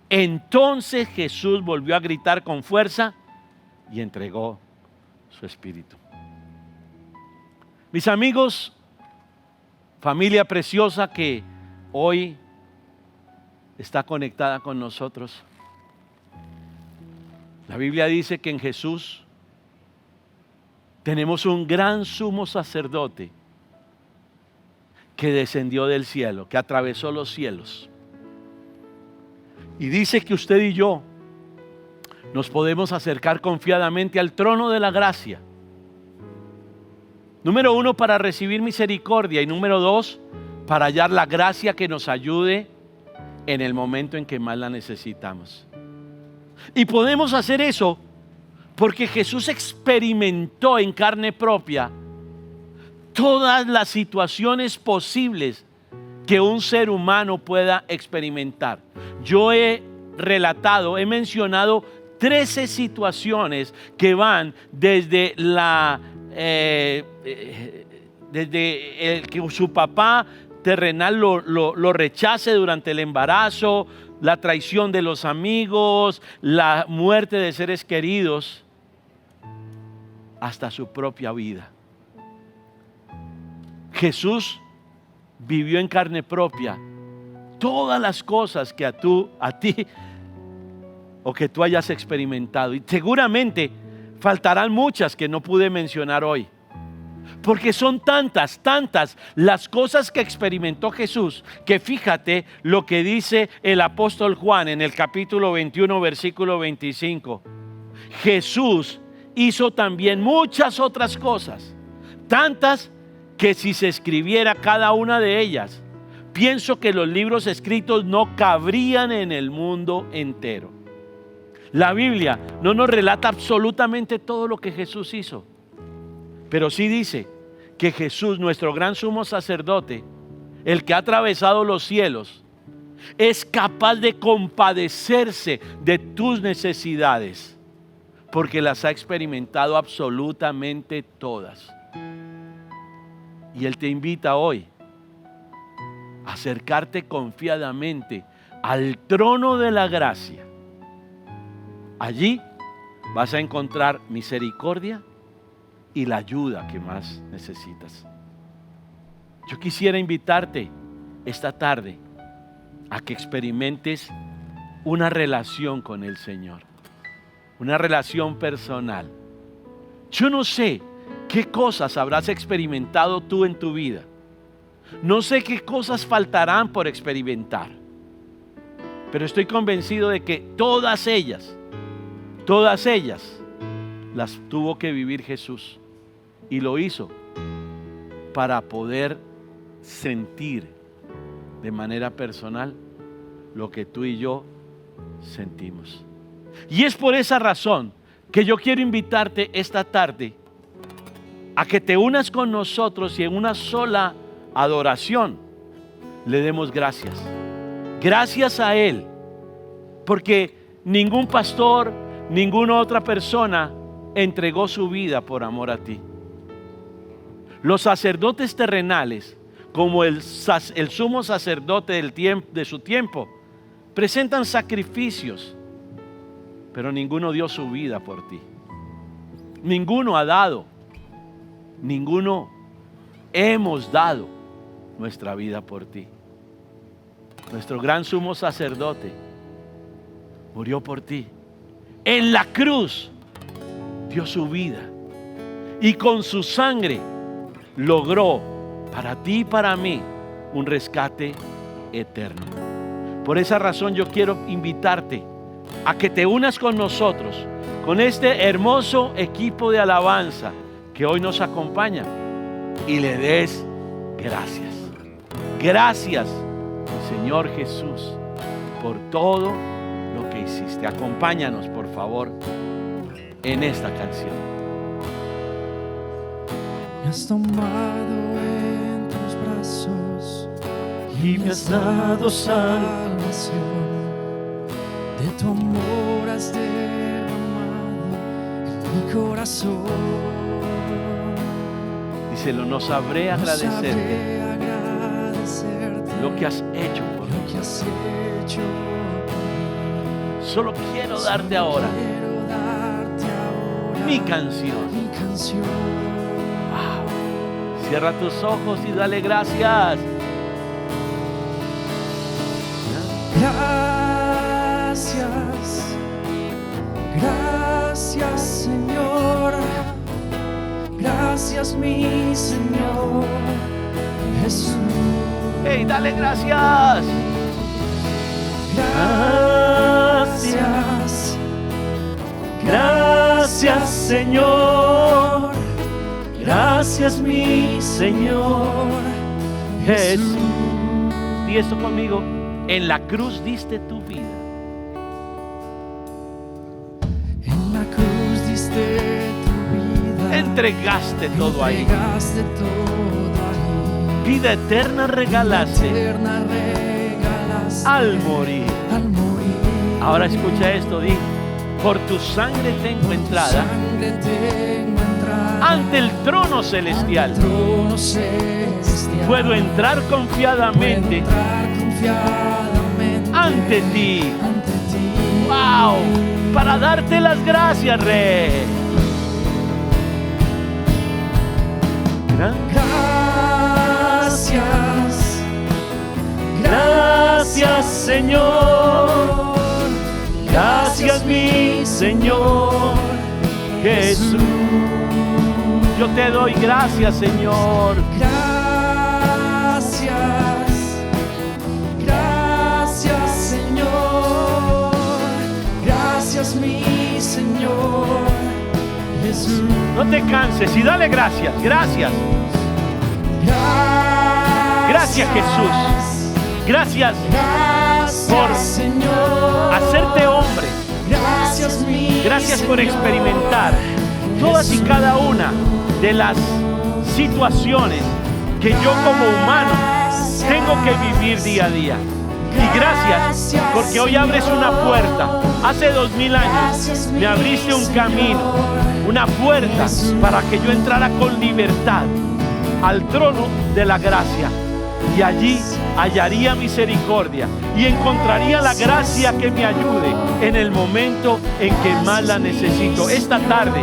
[SPEAKER 1] entonces Jesús volvió a gritar con fuerza y entregó su espíritu. Mis amigos, familia preciosa que hoy está conectada con nosotros, la Biblia dice que en Jesús tenemos un gran sumo sacerdote que descendió del cielo, que atravesó los cielos. Y dice que usted y yo nos podemos acercar confiadamente al trono de la gracia. Número 1, para recibir misericordia, y número 2, para hallar la gracia que nos ayude en el momento en que más la necesitamos. Y podemos hacer eso porque Jesús experimentó en carne propia todas las situaciones posibles que un ser humano pueda experimentar. Yo he mencionado 13 situaciones que van desde desde el que su papá terrenal lo rechace durante el embarazo, la traición de los amigos, la muerte de seres queridos, hasta su propia vida. Jesús vivió en carne propia todas las cosas que a ti o que tú hayas experimentado. Y seguramente faltarán muchas que no pude mencionar hoy. Porque son tantas las cosas que experimentó Jesús, que fíjate lo que dice el apóstol Juan en el capítulo 21, versículo 25. Jesús hizo también muchas otras cosas, tantas que si se escribiera cada una de ellas, pienso que los libros escritos no cabrían en el mundo entero. La Biblia no nos relata absolutamente todo lo que Jesús hizo, pero sí dice que Jesús, nuestro gran sumo sacerdote, el que ha atravesado los cielos, es capaz de compadecerse de tus necesidades, porque las ha experimentado absolutamente todas. Y Él te invita hoy a acercarte confiadamente al trono de la gracia. Allí vas a encontrar misericordia y la ayuda que más necesitas. Yo quisiera invitarte esta tarde a que experimentes una relación con el Señor, una relación personal. Yo no sé qué cosas habrás experimentado tú en tu vida. No sé qué cosas faltarán por experimentar, pero estoy convencido de que todas ellas las tuvo que vivir Jesús, y lo hizo para poder sentir de manera personal lo que tú y yo sentimos. Y es por esa razón que yo quiero invitarte esta tarde a que te unas con nosotros y en una sola adoración le demos gracias. Gracias a Él, porque ningún pastor, ninguna otra persona entregó su vida por amor a ti. Los sacerdotes terrenales, como el sumo sacerdote de su tiempo, presentan sacrificios, pero ninguno dio su vida por ti. Ninguno ha dado, ninguno hemos dado nuestra vida por ti. Nuestro gran sumo sacerdote murió por ti. En la cruz dio su vida y con su sangre logró para ti y para mí un rescate eterno. Por esa razón yo quiero invitarte a que te unas con nosotros, con este hermoso equipo de alabanza que hoy nos acompaña, y le des gracias. Gracias, Señor Jesús, por todo lo que hiciste. Acompáñanos, por favor, en esta canción.
[SPEAKER 2] Me has tomado en tus brazos y me has dado salvación. De tu amor has derramado en mi corazón.
[SPEAKER 1] Díselo, no sabré agradecerte lo que has hecho por mí. Solo quiero darte ahora mi canción. Cierra tus ojos y dale gracias.
[SPEAKER 2] Gracias, gracias Señor, gracias mi Señor Jesús.
[SPEAKER 1] Hey, dale gracias.
[SPEAKER 2] Gracias, gracias Señor, gracias mi Señor Jesús.
[SPEAKER 1] Di esto conmigo. En la cruz diste tu vida.
[SPEAKER 2] En la cruz diste tu vida.
[SPEAKER 1] Entregaste todo ahí.
[SPEAKER 2] Entregaste todo ahí.
[SPEAKER 1] Vida eterna regalaste.
[SPEAKER 2] Eterna regalaste
[SPEAKER 1] al morir.
[SPEAKER 2] Al morir.
[SPEAKER 1] Ahora escucha esto, di: por tu sangre tengo entrada ante el trono celestial. Puedo entrar confiadamente ante ti. Wow, para darte las gracias, Rey.
[SPEAKER 2] Gracias, gracias
[SPEAKER 1] Gracias, Señor. Gracias, mi Señor Jesús. Yo te doy gracias, Señor.
[SPEAKER 2] Gracias, gracias, Señor. Gracias, mi Señor Jesús.
[SPEAKER 1] No te canses y dale gracias. Gracias. Gracias, Jesús. Gracias por
[SPEAKER 2] Señor,
[SPEAKER 1] hacerte hombre.
[SPEAKER 2] gracias, mi
[SPEAKER 1] Gracias por
[SPEAKER 2] Señor.
[SPEAKER 1] experimentar todas y cada una de las situaciones que yo como humano tengo que vivir día a día. Y gracias porque hoy abres una puerta. Hace 2000 años me abriste un camino, una puerta para que yo entrara con libertad al trono de la gracia. Y allí hallaría misericordia y encontraría la gracia que me ayude en el momento en que más la necesito. Esta tarde,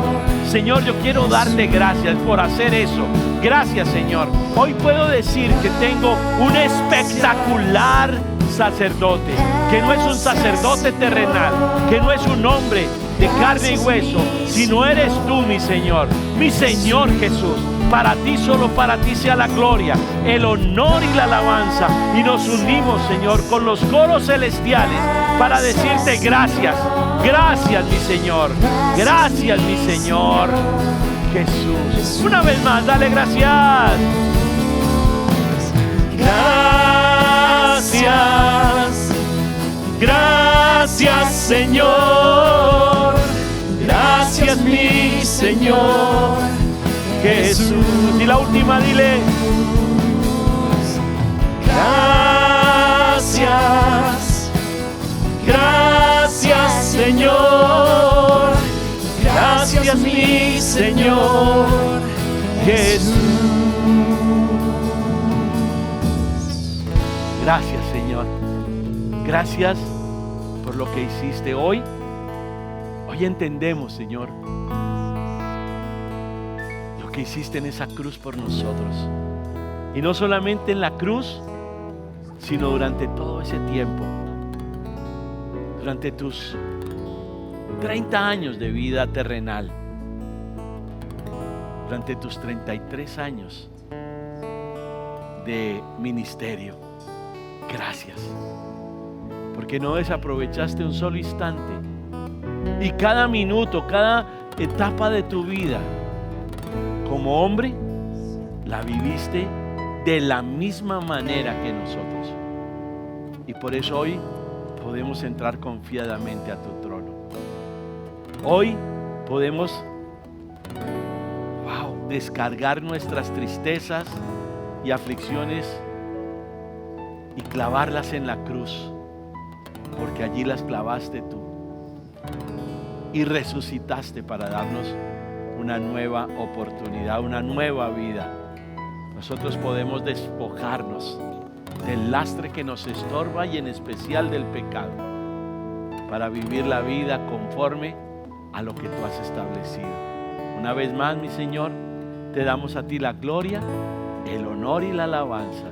[SPEAKER 1] Señor, yo quiero darte gracias por hacer eso. Gracias, Señor. Hoy puedo decir que tengo un espectacular sacerdote, que no es un sacerdote terrenal, que no es un hombre de carne y hueso, sino eres tú, mi Señor Jesús. Para ti, solo para ti sea la gloria, el honor y la alabanza. Y nos unimos, Señor, con los coros celestiales para decirte gracias. Gracias, mi Señor. Gracias, mi Señor Jesús. Una vez más, dale gracias. Gracias. Gracias, Señor. Gracias, mi Señor Jesús. Y la última, dile. Gracias. Gracias, Señor. Gracias, mi Señor Jesús. Gracias, Señor. Gracias por lo que hiciste hoy. Hoy entendemos, Señor, lo que hiciste en esa cruz por nosotros. Y no solamente en la cruz, sino durante todo ese tiempo. Durante tus 30 años de vida terrenal. Durante tus 33 años de ministerio. Gracias. Porque no desaprovechaste un solo instante. Y cada minuto, cada etapa de tu vida como hombre, la viviste de la misma manera que nosotros. Y por eso hoy podemos entrar confiadamente a tu trono. Hoy podemos descargar nuestras tristezas y aflicciones y clavarlas en la cruz, porque allí las clavaste tú y resucitaste para darnos una nueva oportunidad, una nueva vida. Nosotros podemos despojarnos del lastre que nos estorba y en especial del pecado, para vivir la vida conforme a lo que tú has establecido. Una vez más, mi Señor, te damos a ti la gloria, el honor y la alabanza.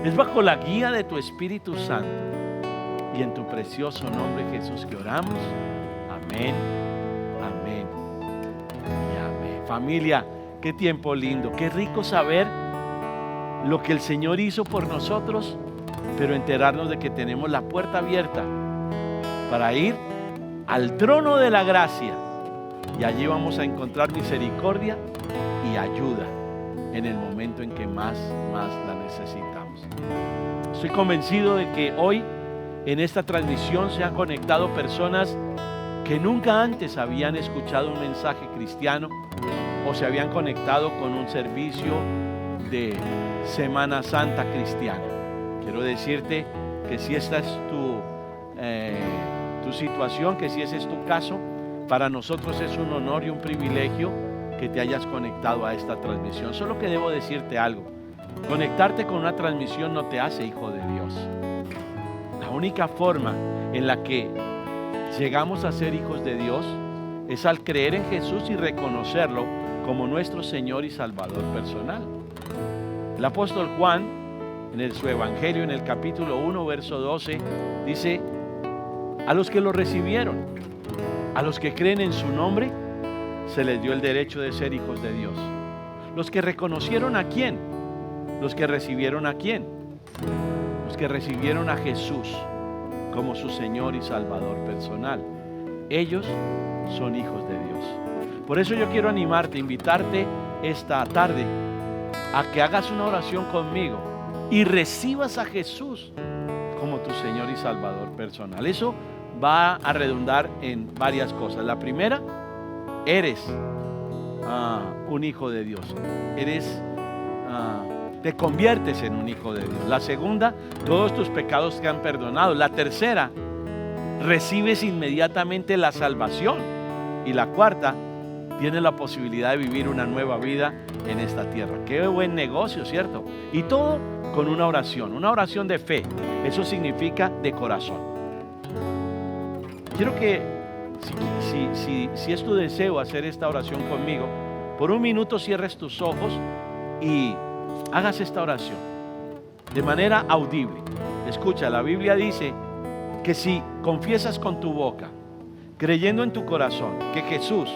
[SPEAKER 1] Es bajo la guía de tu Espíritu Santo y en tu precioso nombre, Jesús, que oramos. Amén, amén y amén. Familia, qué tiempo lindo, qué rico saber lo que el Señor hizo por nosotros, pero enterarnos de que tenemos la puerta abierta para ir al trono de la gracia, y allí vamos a encontrar misericordia y ayuda en el momento en que más la necesitamos. Estoy convencido de que hoy en esta transmisión se han conectado personas que nunca antes habían escuchado un mensaje cristiano o se habían conectado con un servicio de Semana Santa cristiana. Quiero decirte que si esta es tu situación, que si ese es tu caso, para nosotros es un honor y un privilegio que te hayas conectado a esta transmisión. Solo que debo decirte algo: conectarte con una transmisión no te hace hijo de Dios. La única forma en la que llegamos a ser hijos de Dios es al creer en Jesús y reconocerlo como nuestro Señor y Salvador personal. El apóstol Juan en su Evangelio, en el capítulo 1, verso 12, dice: a los que lo recibieron, a los que creen en su nombre, se les dio el derecho de ser hijos de Dios. Los que reconocieron ¿a quién? Los que recibieron ¿a quién? Los que recibieron a Jesús como su Señor y Salvador personal. Ellos son hijos de Dios. Por eso yo quiero animarte, invitarte esta tarde a que hagas una oración conmigo y recibas a Jesús como tu Señor y Salvador personal. Eso va a redundar en varias cosas. La primera, eres un hijo de Dios. Te conviertes en un hijo de Dios. La segunda, todos tus pecados te han perdonado. La tercera, recibes inmediatamente la salvación. Y la cuarta, tienes la posibilidad de vivir una nueva vida en esta tierra. Qué buen negocio, ¿cierto? Y todo con una oración de fe. Eso significa de corazón. Quiero que, si es tu deseo hacer esta oración conmigo, por un minuto cierres tus ojos y hagas esta oración de manera audible. Escucha, la Biblia dice que si confiesas con tu boca, creyendo en tu corazón que Jesús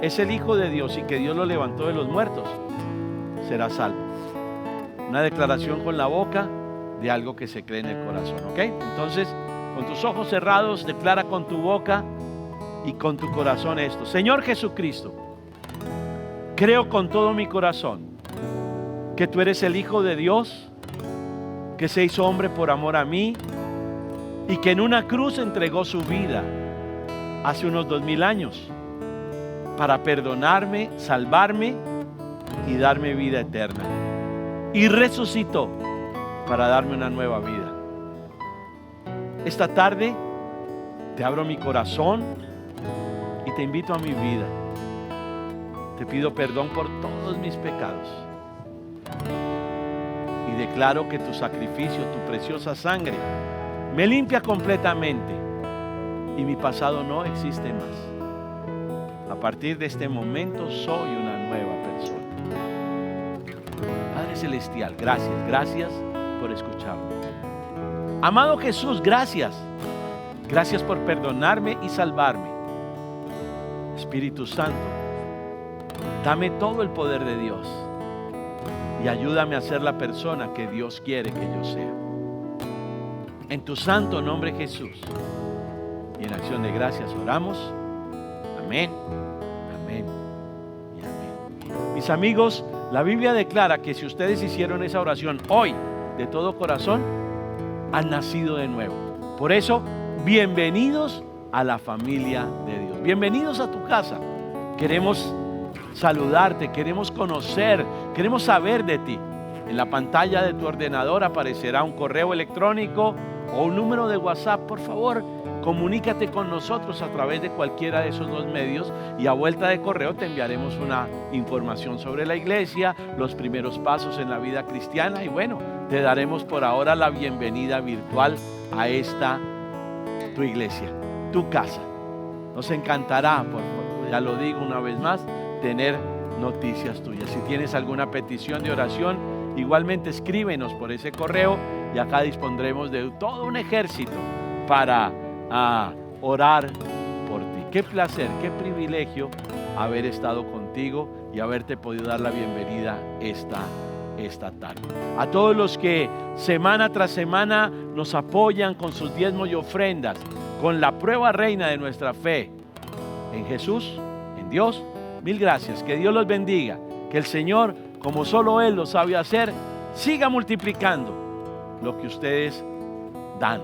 [SPEAKER 1] es el Hijo de Dios y que Dios lo levantó de los muertos, serás salvo. Una declaración con la boca de algo que se cree en el corazón, ¿ok? Entonces, con tus ojos cerrados, declara con tu boca y con tu corazón esto: Señor Jesucristo, creo con todo mi corazón que tú eres el Hijo de Dios, que se hizo hombre por amor a mí y que en una cruz entregó su vida hace unos 2000 años para perdonarme, salvarme y darme vida eterna. Y resucitó para darme una nueva vida. Esta tarde te abro mi corazón y te invito a mi vida. Te pido perdón por todos mis pecados. Y declaro que tu sacrificio, tu preciosa sangre, me limpia completamente y mi pasado no existe más. A partir de este momento soy una nueva persona. Padre Celestial, gracias por escucharme. Amado Jesús, gracias por perdonarme y salvarme. Espíritu Santo, dame todo el poder de Dios y ayúdame a ser la persona que Dios quiere que yo sea. En tu santo nombre, Jesús, y en acción de gracias oramos. Amén, amén y amén. Mis amigos, la Biblia declara que si ustedes hicieron esa oración hoy de todo corazón, han nacido de nuevo. Por eso, bienvenidos a la familia de Dios. Bienvenidos a tu casa. Queremos saludarte, queremos conocer, queremos saber de ti. En la pantalla de tu ordenador aparecerá un correo electrónico o un número de WhatsApp. Por favor, comunícate con nosotros a través de cualquiera de esos dos medios y a vuelta de correo te enviaremos una información sobre la iglesia, los primeros pasos en la vida cristiana y bueno, te daremos por ahora la bienvenida virtual a esta tu iglesia, tu casa. Nos encantará, ya lo digo una vez más, tener noticias tuyas. Si tienes alguna petición de oración, igualmente escríbenos por ese correo y acá dispondremos de todo un ejército para orar por ti. Qué placer, qué privilegio haber estado contigo y haberte podido dar la bienvenida esta tarde. A todos los que semana tras semana nos apoyan con sus diezmos y ofrendas, con la prueba reina de nuestra fe en Jesús, en Dios, mil gracias. Que Dios los bendiga. Que el Señor, como solo Él lo sabe hacer, siga multiplicando lo que ustedes dan.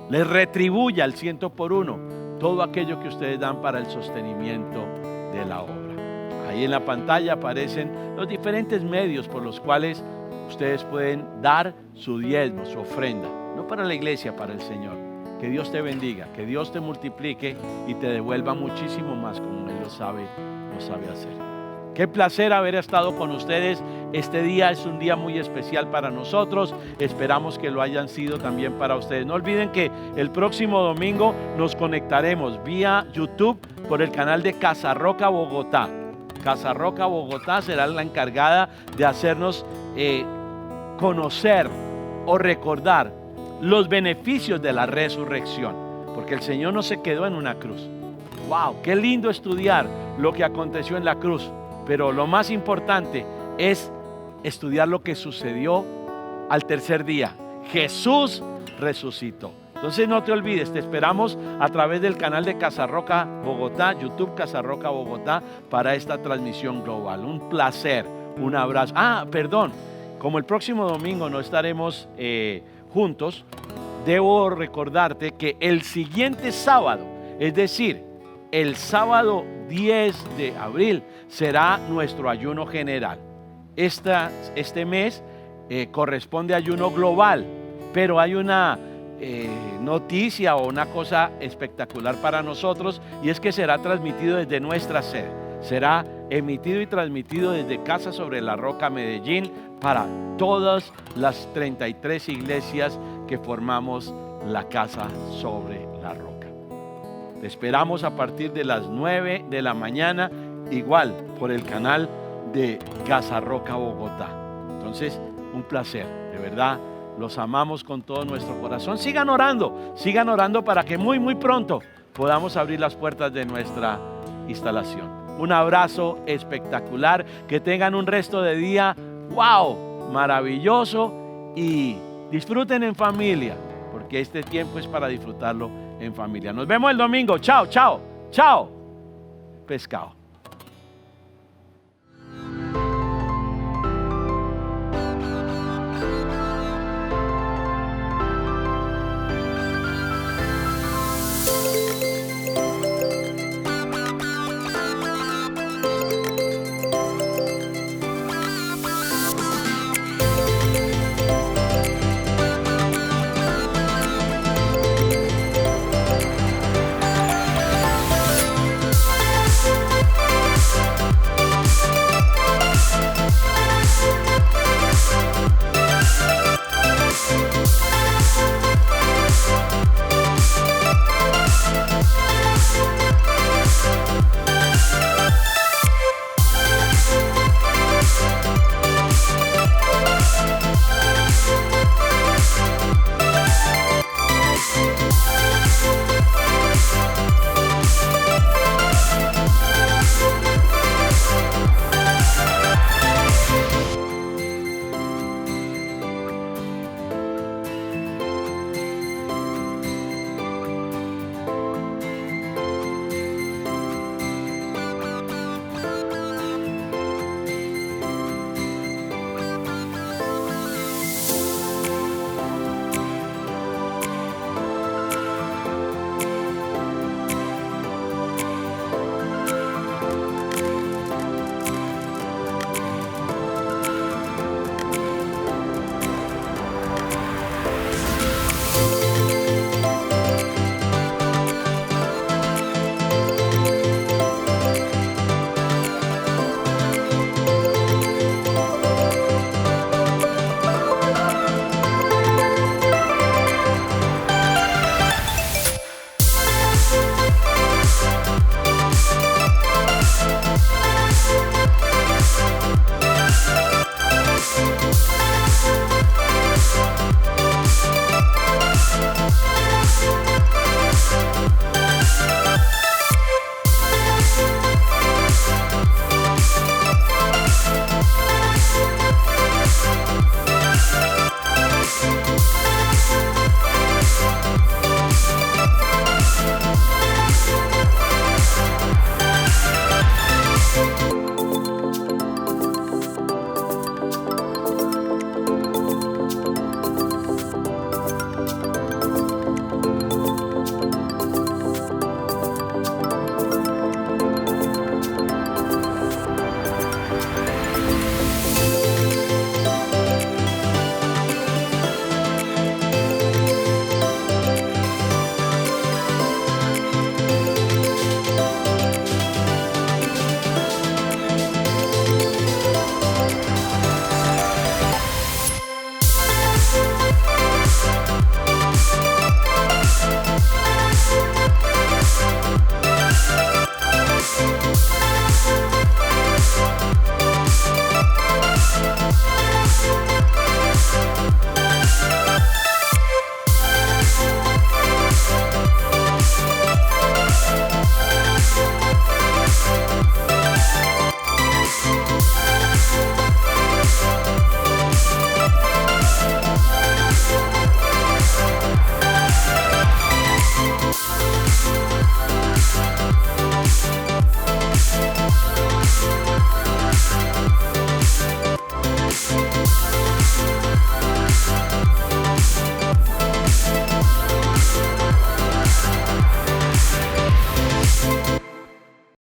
[SPEAKER 1] Les retribuya al 100 por 1 todo aquello que ustedes dan para el sostenimiento de la obra. Ahí en la pantalla aparecen los diferentes medios por los cuales ustedes pueden dar su diezmo, su ofrenda. No para la iglesia, para el Señor. Que Dios te bendiga, que Dios te multiplique y te devuelva muchísimo más como Él lo sabe hacer. Qué placer haber estado con ustedes. Este día es un día muy especial para nosotros. Esperamos que lo hayan sido también para ustedes. No olviden que el próximo domingo nos conectaremos vía YouTube por el canal de Casa Roca Bogotá. Casa Roca Bogotá será la encargada de hacernos conocer o recordar los beneficios de la resurrección, porque el Señor no se quedó en una cruz. ¡Wow! ¡Qué lindo estudiar lo que aconteció en la cruz! Pero lo más importante es estudiar lo que sucedió al tercer día. Jesús resucitó. Entonces no te olvides, te esperamos a través del canal de Casa Roca Bogotá, YouTube Casa Roca Bogotá, para esta transmisión global. Un placer, un abrazo. Perdón, como el próximo domingo no estaremos juntos, debo recordarte que el siguiente sábado, es decir, el sábado 10 de abril, será nuestro ayuno general. Este mes corresponde a ayuno global, pero hay una noticia o una cosa espectacular para nosotros, y es que será transmitido desde nuestra sede. Será emitido y transmitido desde Casa sobre la Roca, Medellín, para todas las 33 iglesias que formamos la Casa sobre la Roca. Te esperamos a partir de las 9 de la mañana, igual por el canal de Casa Roca Bogotá. Entonces, un placer, de verdad. Los amamos con todo nuestro corazón. Sigan orando para que muy pronto podamos abrir las puertas de nuestra instalación. Un abrazo espectacular, que tengan un resto de día, wow, maravilloso, y disfruten en familia, porque este tiempo es para disfrutarlo en familia. Nos vemos el domingo. Chao, chao, chao. Pescado.